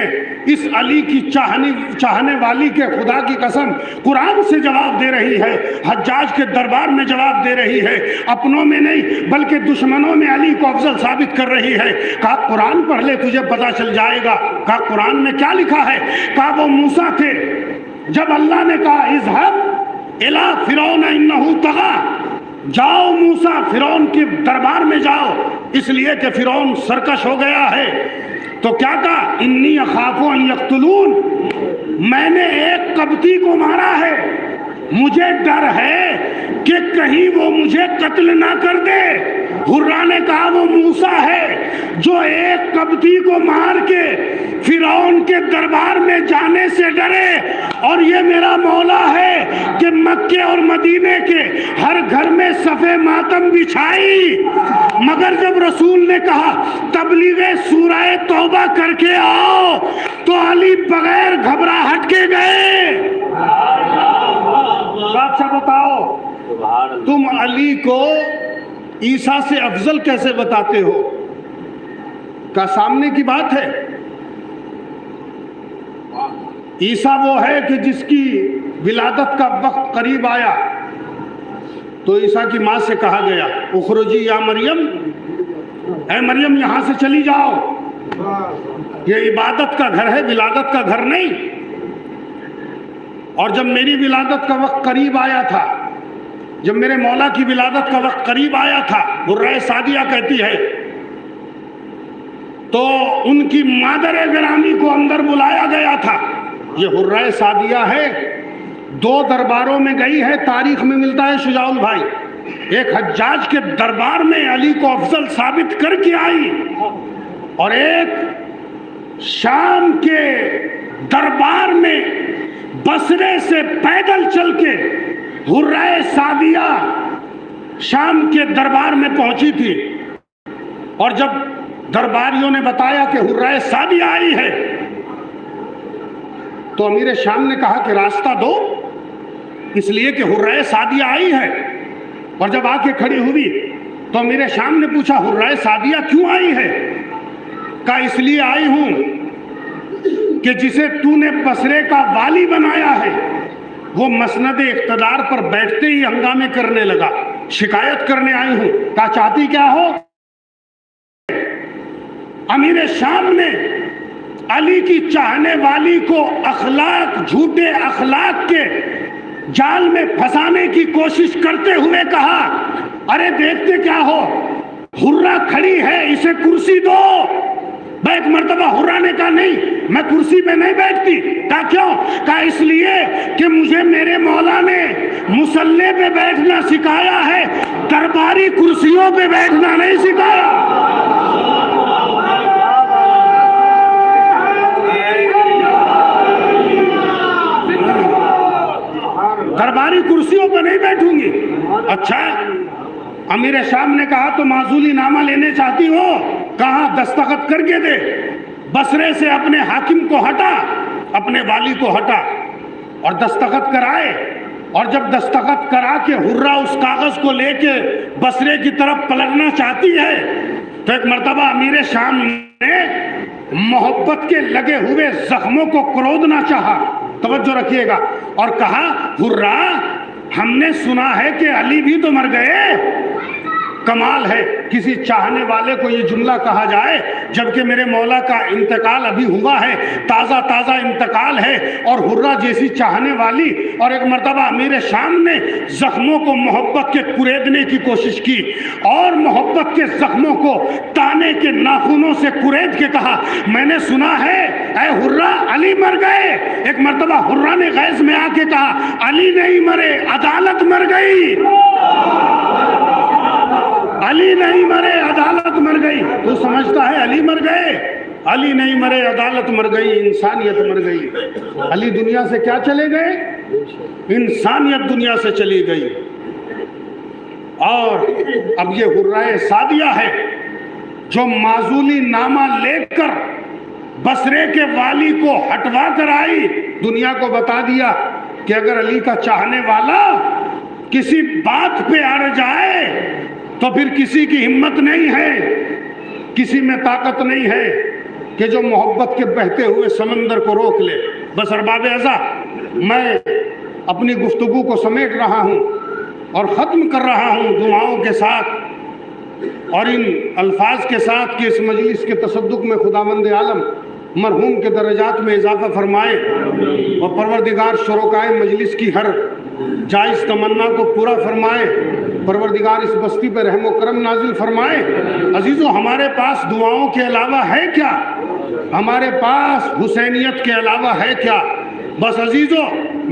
اس علی کی چاہنے والی کے، خدا کی قسم قرآن سے جواب دے رہی ہے، حجاج کے دربار میں جواب دے رہی ہے، اپنوں میں نہیں بلکہ دشمنوں میں علی کو افضل ثابت کر رہی ہے۔ کہا قرآن پڑھ لے تجھے پتہ چل جائے گا۔ کہا قرآن میں کیا لکھا ہے؟ کہا وہ موسیٰ تھے جب اللہ نے کہا اذهب الی فرعون انہ طغی، جاؤ موسیٰ فرعون کے دربار میں جاؤ، اس لیے کہ فرعون سرکش ہو گیا ہے، تو کیا کہا انی اخاف ان یقتلون، میں نے ایک قبطی کو مارا ہے، مجھے ڈر ہے کہ کہیں وہ مجھے قتل نہ کر دے۔ حرہ نے کہا وہ موسیٰ ہے جو ایک قبطی کو مار کے فرعون کے دربار میں جانے سے ڈرے، اور یہ میرا مولا ہے کہ مکے اور مدینے کے ہر گھر میں صفِ ماتم بچھائی، مگر جب رسول نے کہا تبلیغ سورہ توبہ کر کے آؤ تو علی بغیر گھبراہٹ کے گئے۔ اچھا بتاؤ تم علی کو عیسیٰ سے افضل کیسے بتاتے ہو؟ کا سامنے کی بات ہے، عیسیٰ وہ ہے کہ جس کی ولادت کا وقت قریب آیا تو عیسیٰ کی ماں سے کہا گیا اخرجی یا مریم، اے مریم یہاں سے چلی جاؤ، یہ عبادت کا گھر ہے، ولادت کا گھر نہیں۔ اور جب میری ولادت کا وقت قریب آیا تھا، جب میرے مولا کی ولادت کا وقت قریب آیا تھا، حرہ سعدیہ کہتی ہے، تو ان کی مادر گرامی کو اندر بلایا گیا تھا۔ یہ حرہ سعدیہ ہے، 2 درباروں میں گئی ہے، تاریخ میں ملتا ہے شجاع البھائی، ایک حجاج کے دربار میں علی کو افضل ثابت کر کے آئی، اور ایک شام کے دربار میں بصرے سے پیدل چل کے حرہ سعدیہ شام کے دربار میں پہنچی تھی، اور جب درباریوں نے بتایا کہ حرہ سعدیہ آئی ہے تو امیر شام نے کہا کہ راستہ دو، اس لیے کہ حرہ سعدیہ آئی ہے۔ اور جب آ کے کھڑی ہوئی تو امیر شام نے پوچھا حرہ سعدیہ کیوں آئی ہے؟ کہا اس لیے آئی ہوں کہ جسے تو نے بصرے کا والی بنایا ہے وہ مسند اقتدار پر بیٹھتے ہی ہنگامے کرنے لگا، شکایت کرنے آئی ہوں۔ کہا چاہتی کیا ہو؟ امیر شام نے علی کی چاہنے والی کو جھوٹے اخلاق کے جال میں پھنسانے کی کوشش کرتے ہوئے کہا ارے دیکھتے کیا ہو، حرہ کھڑی ہے، اسے کرسی دو۔ ایک مرتبہ حرہ نے کہا نہیں میں کرسی پہ نہیں بیٹھتی۔ کہا کیوں؟ کہا اس لیے کہ مجھے میرے مولا نے مصلی پہ بیٹھنا سکھایا ہے، درباری کرسیوں پہ بیٹھنا نہیں سکھایا۔ درباری کرسیوں پہ نہیں بیٹھوں گی۔ اچھا، امیر شام نے کہا تو معزولی نامہ لینے چاہتی ہو؟ کہاں دستخط کر کے دے۔ بصرے سے اپنے حاکم کو ہٹا، اپنے والی کو ہٹا اور دستخط کرائے، اور جب دستخط کرا کے حرہ اس کاغذ کو لے کے بصرے کی طرف پلٹنا چاہتی ہے تو ایک مرتبہ امیر شام نے محبت کے لگے ہوئے زخموں کو کرودنا چاہا، توجہ رکھیے گا، اور کہا حرہ ہم نے سنا ہے کہ علی بھی تو مر گئے، کمال ہے کسی چاہنے والے کو یہ جملہ کہا جائے جبکہ میرے مولا کا انتقال ابھی ہوا ہے، تازہ تازہ انتقال ہے، اور حرہ جیسی چاہنے والی، اور ایک مرتبہ امیر شام نے زخموں کو محبت کے کریدنے کی کوشش کی اور محبت کے زخموں کو تانے کے ناخنوں سے کرید کے کہا میں نے سنا ہے اے حرہ علی مر گئے۔ ایک مرتبہ حرہ نے غیظ میں آ کے کہا علی نہیں مرے، عدالت مر گئی، علی نہیں مرے، عدالت مر گئی۔ تو سمجھتا ہے علی مر گئے؟ علی نہیں مرے، عدالت مر گئی، انسانیت مر گئی۔ علی دنیا سے کیا چلے گئے؟ انسانیت دنیا سے چلی گئی۔ اور اب یہ حرہ سعدیہ ہے جو معزولی نامہ لے کر بصرے کے والی کو ہٹوا کر آئی، دنیا کو بتا دیا کہ اگر علی کا چاہنے والا کسی بات پہ اڑ جائے تو پھر کسی کی ہمت نہیں ہے، کسی میں طاقت نہیں ہے کہ جو محبت کے بہتے ہوئے سمندر کو روک لے۔ بس ارباب اعزا، میں اپنی گفتگو کو سمیٹ رہا ہوں اور ختم کر رہا ہوں دعاؤں کے ساتھ اور ان الفاظ کے ساتھ کہ اس مجلس کے تصدق میں خداوند عالم مرحوم کے درجات میں اضافہ فرمائے اور پروردگار شرکائے مجلس کی ہر جائز تمنا کو پورا فرمائے، پروردگار اس بستی پہ رحم و کرم نازل فرمائے۔ عزیزو، ہمارے پاس دعاؤں کے علاوہ ہے کیا؟ ہمارے پاس حسینیت کے علاوہ ہے کیا؟ بس عزیزو،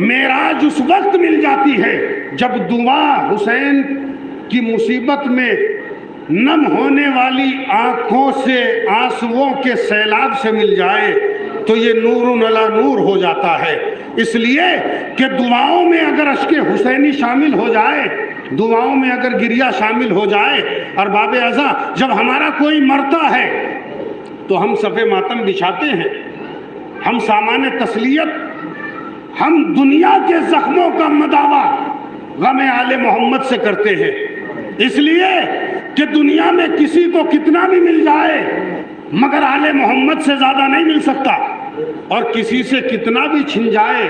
معراج اس وقت مل جاتی ہے جب دعا حسین کی مصیبت میں نم ہونے والی آنکھوں سے آنسوؤں کے سیلاب سے مل جائے تو یہ نور علی نور ہو جاتا ہے۔ اس لیے کہ دعاؤں میں اگر اشک حسینی شامل ہو جائے، دعاؤں میں اگر گریہ شامل ہو جائے، ارباب اعزا جب ہمارا کوئی مرتا ہے تو ہم صف ماتم بچھاتے ہیں، ہم سامان تسلیت، ہم دنیا کے زخموں کا مداوا غم آل محمد سے کرتے ہیں، اس لیے کہ دنیا میں کسی کو کتنا بھی مل جائے مگر آل محمد سے زیادہ نہیں مل سکتا، اور کسی سے کتنا بھی چھن جائے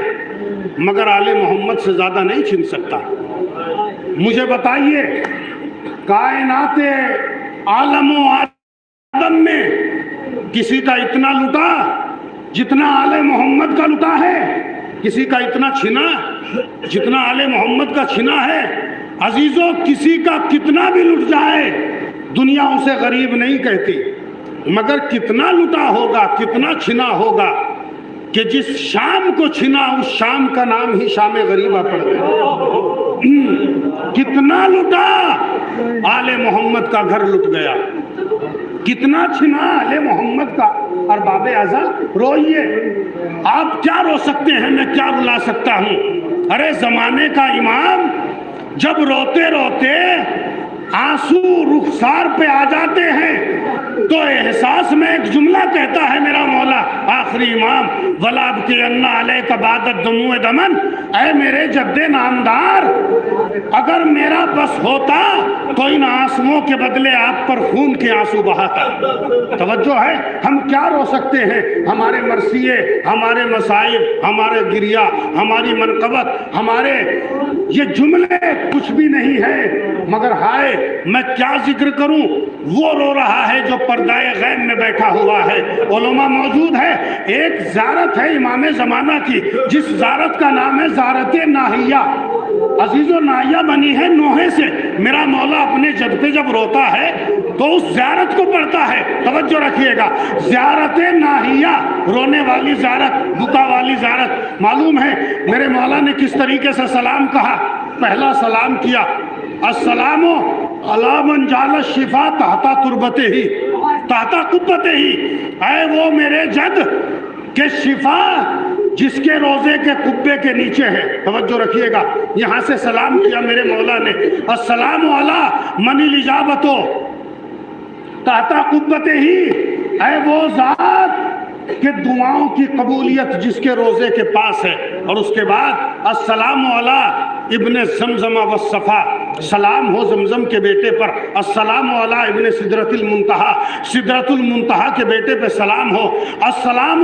مگر آل محمد سے زیادہ نہیں چھن سکتا۔ مجھے بتائیے، کائنات عالم و آدم میں کسی کا اتنا لٹا جتنا آل محمد کا لٹا ہے؟ کسی کا اتنا چھنا جتنا آل محمد کا چھنا ہے؟ عزیزوں، کسی کا کتنا بھی لٹ جائے دنیا اسے غریب نہیں کہتی، مگر کتنا لٹا ہوگا، کتنا چھنا ہوگا کہ جس شام کو چھنا اس شام کا نام ہی شام غریبہ پڑ گیا۔ کتنا لٹا، آل محمد کا گھر لٹ گیا، کتنا چھنا آل محمد کا۔ ارباب اعزا روئیے، آپ کیا رو سکتے ہیں، میں کیا رلا سکتا ہوں؟ ارے زمانے کا امام جب روتے روتے آنسو رخسار پہ آ جاتے ہیں تو احساس میں ایک جملہ کہتا ہے میرا مولا آخری امام، ولاب کے اللہ علیہ کا بادت دموع دمن، اے میرے جد نامدار، اگر میرا بس ہوتا تو ان آنسوؤں کے بدلے آپ پر خون کے آنسو بہاتا۔ توجہ ہے، ہم کیا رو سکتے ہیں؟ ہمارے مرثیے، ہمارے مصائب، ہمارے گریہ، ہماری منقبت، ہمارے یہ جملے کچھ بھی نہیں ہے، مگر ہائے میں کیا ذکر کروں؟ وہ رو رہا ہے جو پردہ غیب میں بیٹھا ہوا ہے۔ علماء موجود ہے، ایک زیارت ہے امام زمانہ کی جس زیارت کا نام ہے زیارت ناہیہ۔ عزیزو، ناہیہ بنی ہے نوحے سے۔ میرا مولا اپنے جد پہ جب روتا ہے تو اس زیارت کو پڑھتا ہے، توجہ رکھیے گا، زیارت ناہیہ، رونے والی زیارت، بکا والی زیارت۔ معلوم ہے میرے مولا نے کس طریقے سے سلام کہا؟ پہلا سلام کیا، السلام علی من جعل الشفا تحت تربتے ہی تحت قبتے ہی، اے وہ میرے جد کہ شفا جس کے روزے کے قبے کے نیچے ہے۔ توجہ رکھیے گا، یہاں سے سلام کیا میرے مولا نے، السلام علی من الاجابت تحت قبتے ہی، اے وہ ذات کہ دعاؤں کی قبولیت جس کے روزے کے پاس ہے۔ اور اس کے بعد السلام علی ابن زمزم والصفا، سلام ہو زمزم کے بیٹے پر، السلام علی ابن سدرۃ المنتہا، سدرۃ المنتہا کے بیٹے پہ سلام ہو، السلام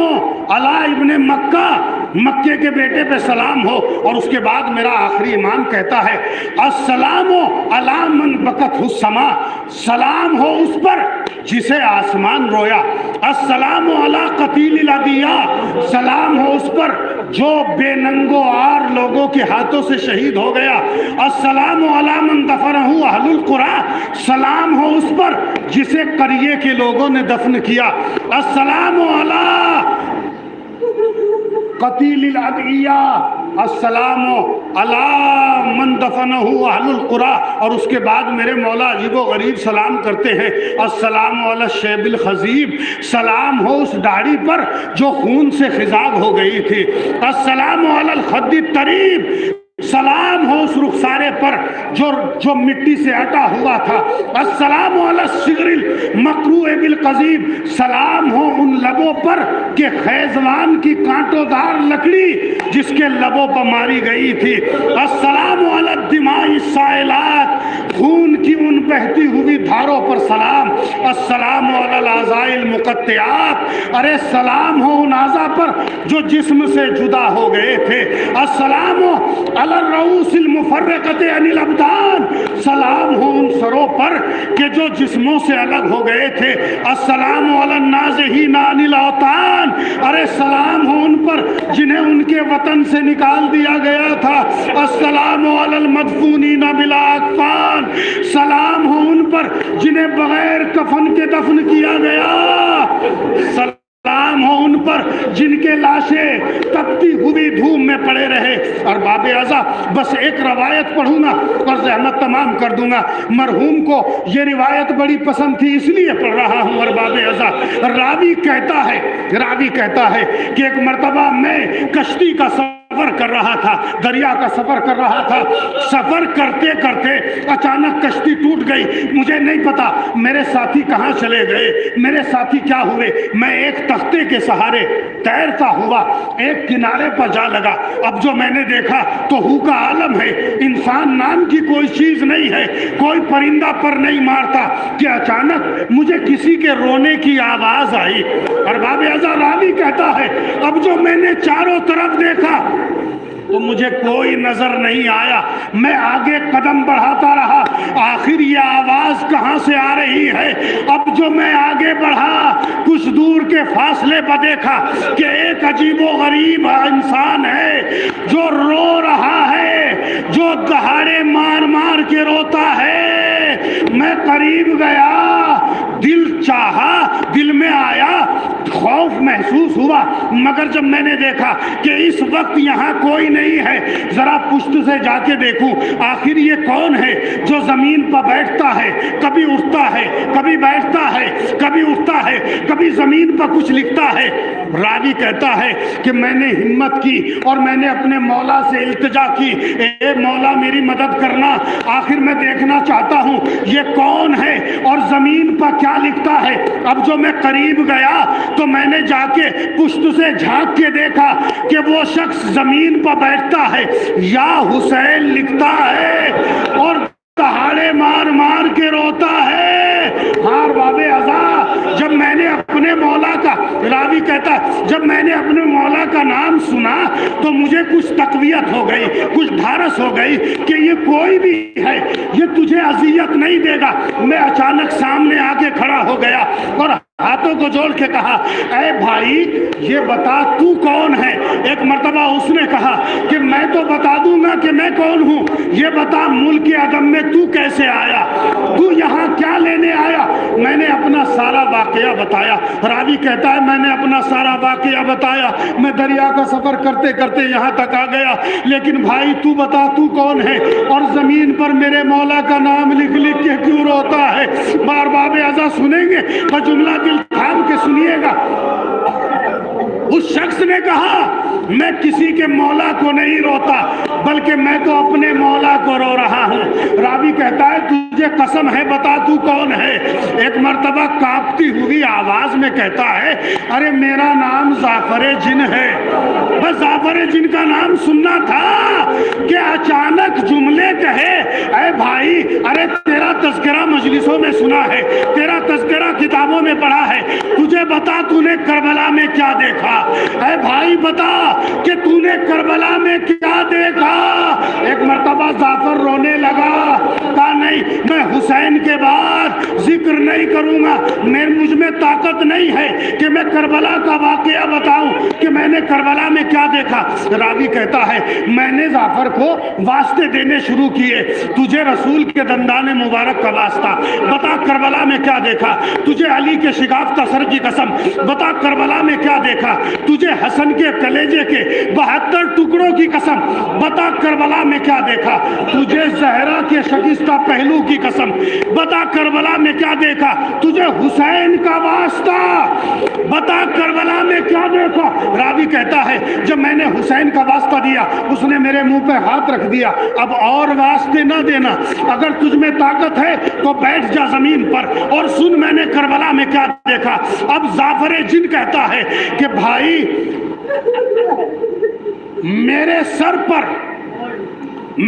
علی ابن مکہ، مکے کے بیٹے پہ سلام ہو، اور اس کے بعد میرا آخری امام کہتا ہے السلام علی من بکت السما، سلام ہو اس پر جسے آسمان رویا، السلام علی قتیل الادیاء، سلام ہو اس پر جو بے ننگو آر لوگوں کے ہاتھوں سے شہید ہو گیا، السلام علی من دفنہ اہل القری، سلام ہو اس پر جسے قریے کے لوگوں نے دفن کیا، السلام علی قتیل الادعیاء، السلام علی من دفنہ اہل القری، اور اس کے بعد میرے مولا عجیب و غریب سلام کرتے ہیں السلام علی الشیب الخضیب، سلام ہو اس داڑھی پر جو خون سے خضاب ہو گئی تھی، السلام علی الخد الطریب، سلام ہو اس رخسارے پر جو مٹی سے اٹا ہوا تھا، السلام علی الصغر المقروء بالقضیب، سلام ہو ان لبوں پر کہ خیزوان کی کانٹوں دار لکڑی جس کے لبوں پر ماری گئی تھی، السلام علی الدماء السائلات، خون کی ان بہتی ہوئی دھاروں پر سلام، السلام علی الاعضاء المقطعات، ارے سلام ہو ان اعضاء پر جو جسم سے جدا ہو گئے تھے، السلام علی الرؤوس المفرقۃ عن الابدان، سلام ہو ان سروں پر کہ جو جسموں سے الگ ہو گئے تھے، السلام علی النازحین عن الاوطان، ارے سلام ہو ان پر جنہیں ان کے وطن سے نکال دیا گیا تھا، السلام علی المدفونین بلا اکفان، سلام ہو ان پر جنہیں بغیر کفن کے دفن کیا گیا، سلام ہو ان پر جن کے لاشیں تپتی ہوئی دھوم میں پڑے رہے۔ اور باب اعضا بس ایک روایت پڑھوں گا اور زحمت تمام کر دوں گا، مرحوم کو یہ روایت بڑی پسند تھی اس لیے پڑھ رہا ہوں۔ اور باب اعضا راوی کہتا ہے کہ ایک مرتبہ میں کشتی کا سفر کر رہا تھا، دریا کا سفر کر رہا تھا، سفر کرتے کرتے اچانک کشتی ٹوٹ گئی، مجھے نہیں پتا میرے ساتھی کہاں چلے گئے، میرے ساتھی کیا ہوئے، میں ایک تختے کے سہارے تیرتا ہوا ایک کنارے پر جا لگا۔ اب جو میں نے دیکھا تو ہو کا عالم ہے، انسان نام کی کوئی چیز نہیں ہے، کوئی پرندہ پر نہیں مارتا کہ اچانک مجھے کسی کے رونے کی آواز آئی۔ اور باب اعضا راوی کہتا ہے اب جو میں نے چاروں طرف دیکھا تو مجھے کوئی نظر نہیں آیا، میں آگے قدم بڑھاتا رہا، آخر یہ آواز کہاں سے آ رہی ہے؟ اب جو میں آگے بڑھا کچھ دور کے فاصلے پر دیکھا کہ ایک عجیب و غریب انسان ہے جو رو رہا ہے، جو دہاڑے مار مار کے روتا ہے۔ میں قریب گیا، دل چاہا، دل میں آیا، خوف محسوس ہوا، مگر جب میں نے دیکھا کہ اس وقت یہاں کوئی نہیں ہے، ذرا پشت سے جا کے دیکھوں آخر یہ کون ہے جو زمین پر بیٹھتا ہے، کبھی اٹھتا ہے، کبھی بیٹھتا ہے، کبھی اٹھتا ہے، کبھی زمین پر کچھ لکھتا ہے۔ راوی کہتا ہے کہ میں نے ہمت کی اور میں نے اپنے مولا سے التجا کی، اے مولا میری مدد کرنا، آخر میں دیکھنا چاہتا ہوں یہ کون ہے اور زمین پر کیا لکھتا ہے۔ اب جو میں قریب گیا تو میں نے جا کے پشت سے جھانک کے دیکھا کہ وہ شخص زمین پر بیٹھتا ہے، یا حسین لکھتا ہے اور دہاڑے مار مار کے روتا ہے۔ ہار باب اعضا جب میں نے اپنے مولا کا، راوی کہتا ہے جب میں نے اپنے مولا کا نام سنا تو مجھے کچھ تقویت ہو گئی، کچھ ڈھارس ہو گئی کہ یہ کوئی بھی ہے، یہ تجھے اذیت نہیں دے گا۔ میں اچانک سامنے آ کے کھڑا ہو گیا اور ہاتھوں کو جوڑ کے کہا اے بھائی یہ بتا تو کون ہے؟ ایک مرتبہ اس نے کہا کہ میں تو بتا دوں گا کہ میں کون ہوں، یہ بتا ملک عدم میں تو کیسے آیا، تو یہاں کیا لینے آیا؟ میں نے اپنا سارا واقعہ بتایا۔ راوی کہتا ہے میں نے اپنا سارا واقعہ بتایا، میں دریا کا سفر کرتے کرتے یہاں تک آ گیا، لیکن بھائی تو بتا تو کون ہے اور زمین پر میرے مولا کا نام لکھ لکھ کے کیوں روتا ہے؟ بار باب اعضا سنیں گے اور جملہ دل تھام کے سنیے گا۔ اس شخص نے کہا میں کسی کے مولا کو نہیں روتا بلکہ میں تو اپنے مولا کو رو رہا ہوں۔ راوی کہتا ہے تو تجھے قسم ہے بتا تو کون ہے؟ ایک مرتبہ کانپتی ہوئی آواز میں کہتا ہے ارے میرا نام زعفر جن ہے۔ بس زعفر جن کا نام سننا تھا کہ اچانک جملے کہے اے بھائی ارے تیرا تذکرہ مجلسوں میں سنا ہے، تیرا تذکرہ کتابوں میں پڑھا ہے، تجھے بتا تو نے کربلا میں کیا دیکھا؟ اے بھائی بتا کہ تو نے کربلا میں کیا دیکھا؟ ایک مرتبہ زعفر رونے لگا، کہا نہیں میں حسین کے بعد ذکر نہیں کروں گا، مجھ میں طاقت نہیں ہے کہ میں کربلا کا واقعہ بتاؤں کہ میں نے کربلا میں کیا دیکھا۔ راوی کہتا ہے میں نے زعفر کو واسطے دینے شروع کیے، تجھے رسول کے دندان مبارک کا واسطہ، بتا کربلا میں کیا دیکھا؟ تجھے علی کے شگافتہ سر کی قسم، بتا کربلا میں کیا دیکھا؟ تجھے حسن کے کلیجے کے 72 ٹکڑوں کی قسم، بتا کربلا میں کیا دیکھا؟ تجھے زہرا کے شکستہ پہلو کی قسم، بتا کربلا میں کیا دیکھا؟ تجھے حسین کا واسطہ، بتا کربلا میں کیا دیکھا؟ راوی کہتا ہے جب میں نے حسین کا واسطہ دیا اس نے میرے منہ پہ ہاتھ رکھ دیا، اب اور واسطے نہ دینا، اگر تجھ میں طاقت ہے تو بیٹھ جا زمین پر اور سن میں نے کربلا میں کیا دیکھا۔ اب زعفر جن کہتا ہے کہ بھائی میرے سر پر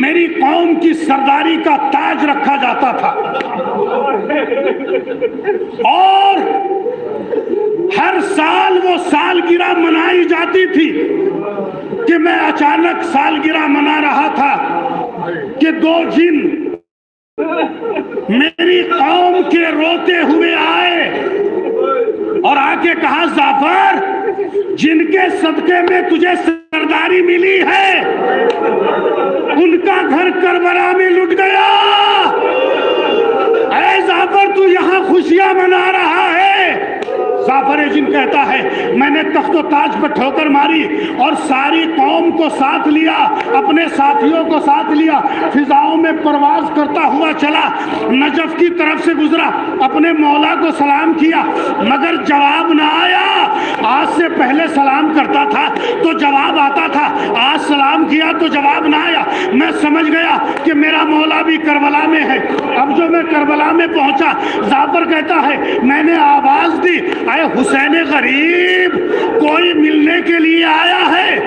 میری قوم کی سرداری کا تاج رکھا جاتا تھا اور ہر سال وہ سالگرہ منائی جاتی تھی کہ میں اچانک سالگرہ منا رہا تھا کہ 2 جن میری قوم کے روتے ہوئے آئے اور آ کے کہا زعفر جن کے صدقے میں تجھے سرداری ملی ہے ان کا گھر کربلا میں لٹ گیا، اے زعفر تو یہاں خوشیاں منا رہا ہے۔ زعفر جن کہتا ہے میں نے تخت و تاج پر ٹھوکر ماری اور ساری قوم کو ساتھ لیا، اپنے ساتھیوں کو ساتھ لیا، فضاؤں میں پرواز کرتا ہوا چلا، نجف کی طرف سے گزرا، اپنے مولا کو سلام کیا مگر جواب نہ آیا۔ آج سے پہلے سلام کرتا تھا تو جواب آتا تھا، آج سلام کیا تو جواب نہ آیا۔ میں سمجھ گیا کہ میرا مولا بھی کربلا میں ہے۔ اب جو میں کربلا میں پہنچا، زعفر کہتا ہے میں نے آواز دی اے حسین غریب کوئی ملنے کے لیے آیا ہے؟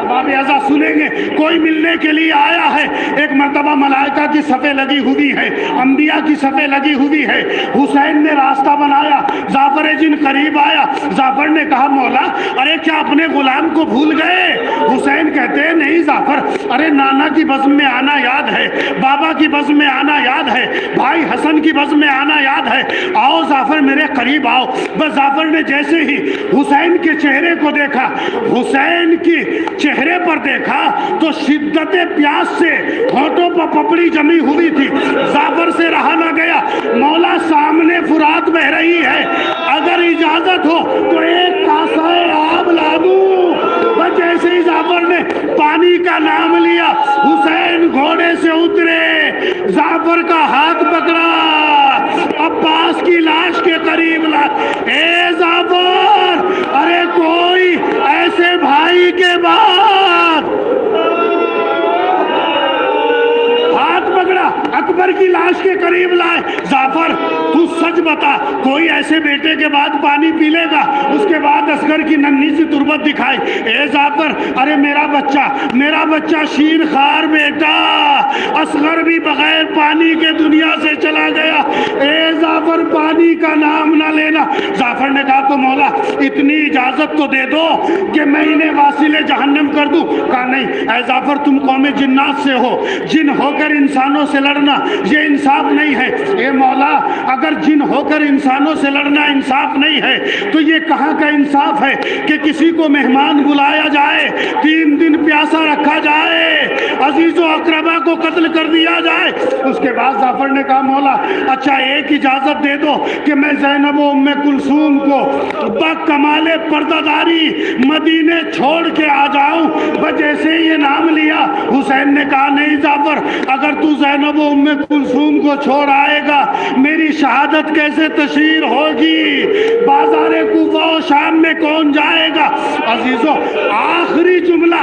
باب اعزا سنیں گے کوئی ملنے کے لیے آیا ہے۔ ایک مرتبہ ملائکہ کی صفیں لگی ہوئی ہے، انبیاء کی صفیں لگی ہوئی ہے، حسین نے راستہ بنایا، زعفر جن قریب آیا، زعفر نے کہا مولا ارے کیا اپنے غلام کو بھول گئے؟ حسین کہتے ہیں نہیں زعفر، ارے نانا کی بزم میں آنا یاد ہے، بابا کی بزم میں آنا یاد ہے، بھائی حسن کی بزم میں آنا یاد ہے، آؤ زعفر میرے قریب آؤ۔ بس زعفر نے جیسے ہی حسین کے چہرے کو دیکھا، حسین کی چہرے پر دیکھا تو شدت پیاس سے ہونٹوں پر پپڑی جمی ہوئی تھی، زعفر سے رہا نہ گیا، مولا سامنے فرات بہ رہی ہے، اگر اجازت ہو تو ایک کاسہ آب لا دوں۔ بس جیسے ہی زعفر نے پانی کا نام لیا، حسین گھوڑے سے اترے، زعفر کا ہاتھ پکڑا، عباس کی لاش کے قریب لا، اے زعفر ارے کوئی ایسے بھائی کے بعد ہاتھ پکڑا، اکبر کی لاش کے قریب لائے، زعفر تو سچ بتا کوئی ایسے بیٹے کے بعد پانی پی لے گا؟ اس کے بعد اصغر کی ننھی سی تربت دکھائی، اے زعفر ارے میرا بچہ شیر خار بیٹا اصغر بھی بغیر پانی کے دنیا سے چلا گیا، اے زعفر پانی کا نام نہ لینا۔ زعفر نے کہا تو مولا اتنی اجازت تو دے دو کہ میں انہیں واصل جہنم کر دوں۔ کہا نہیں اے زعفر تم قوم جنات سے ہو، جن ہو کر انسانوں سے لڑنا یہ انصاف نہیں ہے۔ اے مولا اگر جن ہو کر انسانوں سے لڑنا انصاف نہیں ہے تو یہ کہاں کا انصاف ہے کہ کسی کو مہمان بلایا جائے، 3 دن پیاسا رکھا جائے، عزیز و اقربا کو قتل کر دیا جائے۔ اس کے بعد زعفر نے کہا مولا اچھا ایک اجازت دے دو کہ میں زینب و ام کلثوم کو بکمال پردہ داری مدینے چھوڑ کے آ جاؤں۔ بس جیسے یہ نام لیا حسین نے کہا نہیں زعفر اگر تو زینب و ام کلثوم کو چھوڑ آئے گا میری شہادت کیسے تشہیر ہوگی؟ بازار کوفہ و شام میں کون جائے گا؟ عزیزو آخری جملہ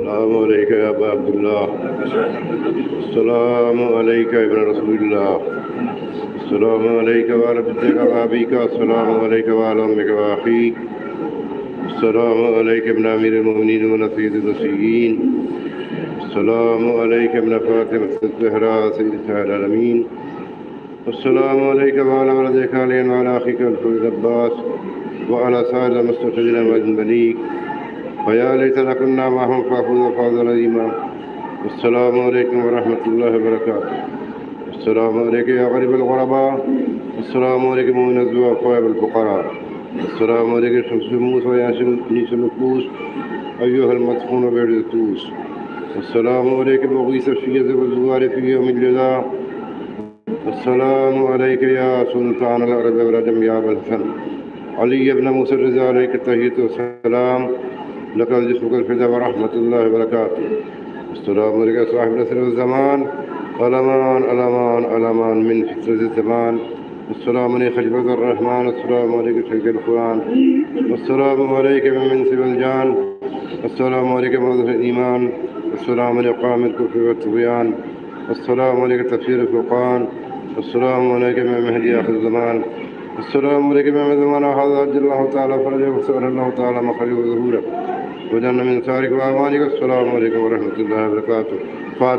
السلام علیکم یا ابا عبداللہ، السلام علیکم ابن رسول اللہ، السلام علیکم وعلی ابنک وابیک، السلام علیکم وعلی امک واخیک، السلام علیکم ابن امیر المؤمنین و سید النبیین، السلام علیکم ابن فاطمہ الزہراء سیدۃ العالمین، السلام علیکم وعلی ولدک علی وعلی اخیک الفضل عباس وعلی سائر المستشهدین من بنیک ويا ليتنا كنا معهم فافوز فوزا عظيما. السلام عليكم ورحمة الله وبركاته. السلام عليكم يا غريب الغرباء، السلام عليكم من الضعفاء والفقراء، السلام عليكم شمس موسى ويا نيس النفوس أيها المدفون بعد الطوس، السلام عليكم مغيث الشيز والزوار في يوم الجزاء، السلام عليك يا سلطان العرب والعجم يا أبا الحسن علي بن موسى الرضا عليك التحية والسلام، لك الجسم الفدا ورحمة الله وبركاته. السلام عليك صاحب العصر والزمان، الأمان الأمان الأمان من فتنة الزمان. السلام عليك خليفة الرحمن، السلام عليك شيخ القرآن، السلام عليك من منصب الجان، السلام عليك موضع الإيمان، السلام عليك قام الكفر والطغيان، السلام عليك تفسير الفرقان، السلام عليك من مهدي آخر الزمان، السلام عليكم يا زمان هذا أجل الله تعالى فرجه وسأل الله تعالى مخرجه وظهوره وجعلنا من سارك وأمانك. السلام عليكم ورحمة الله وبركاته. فاتح.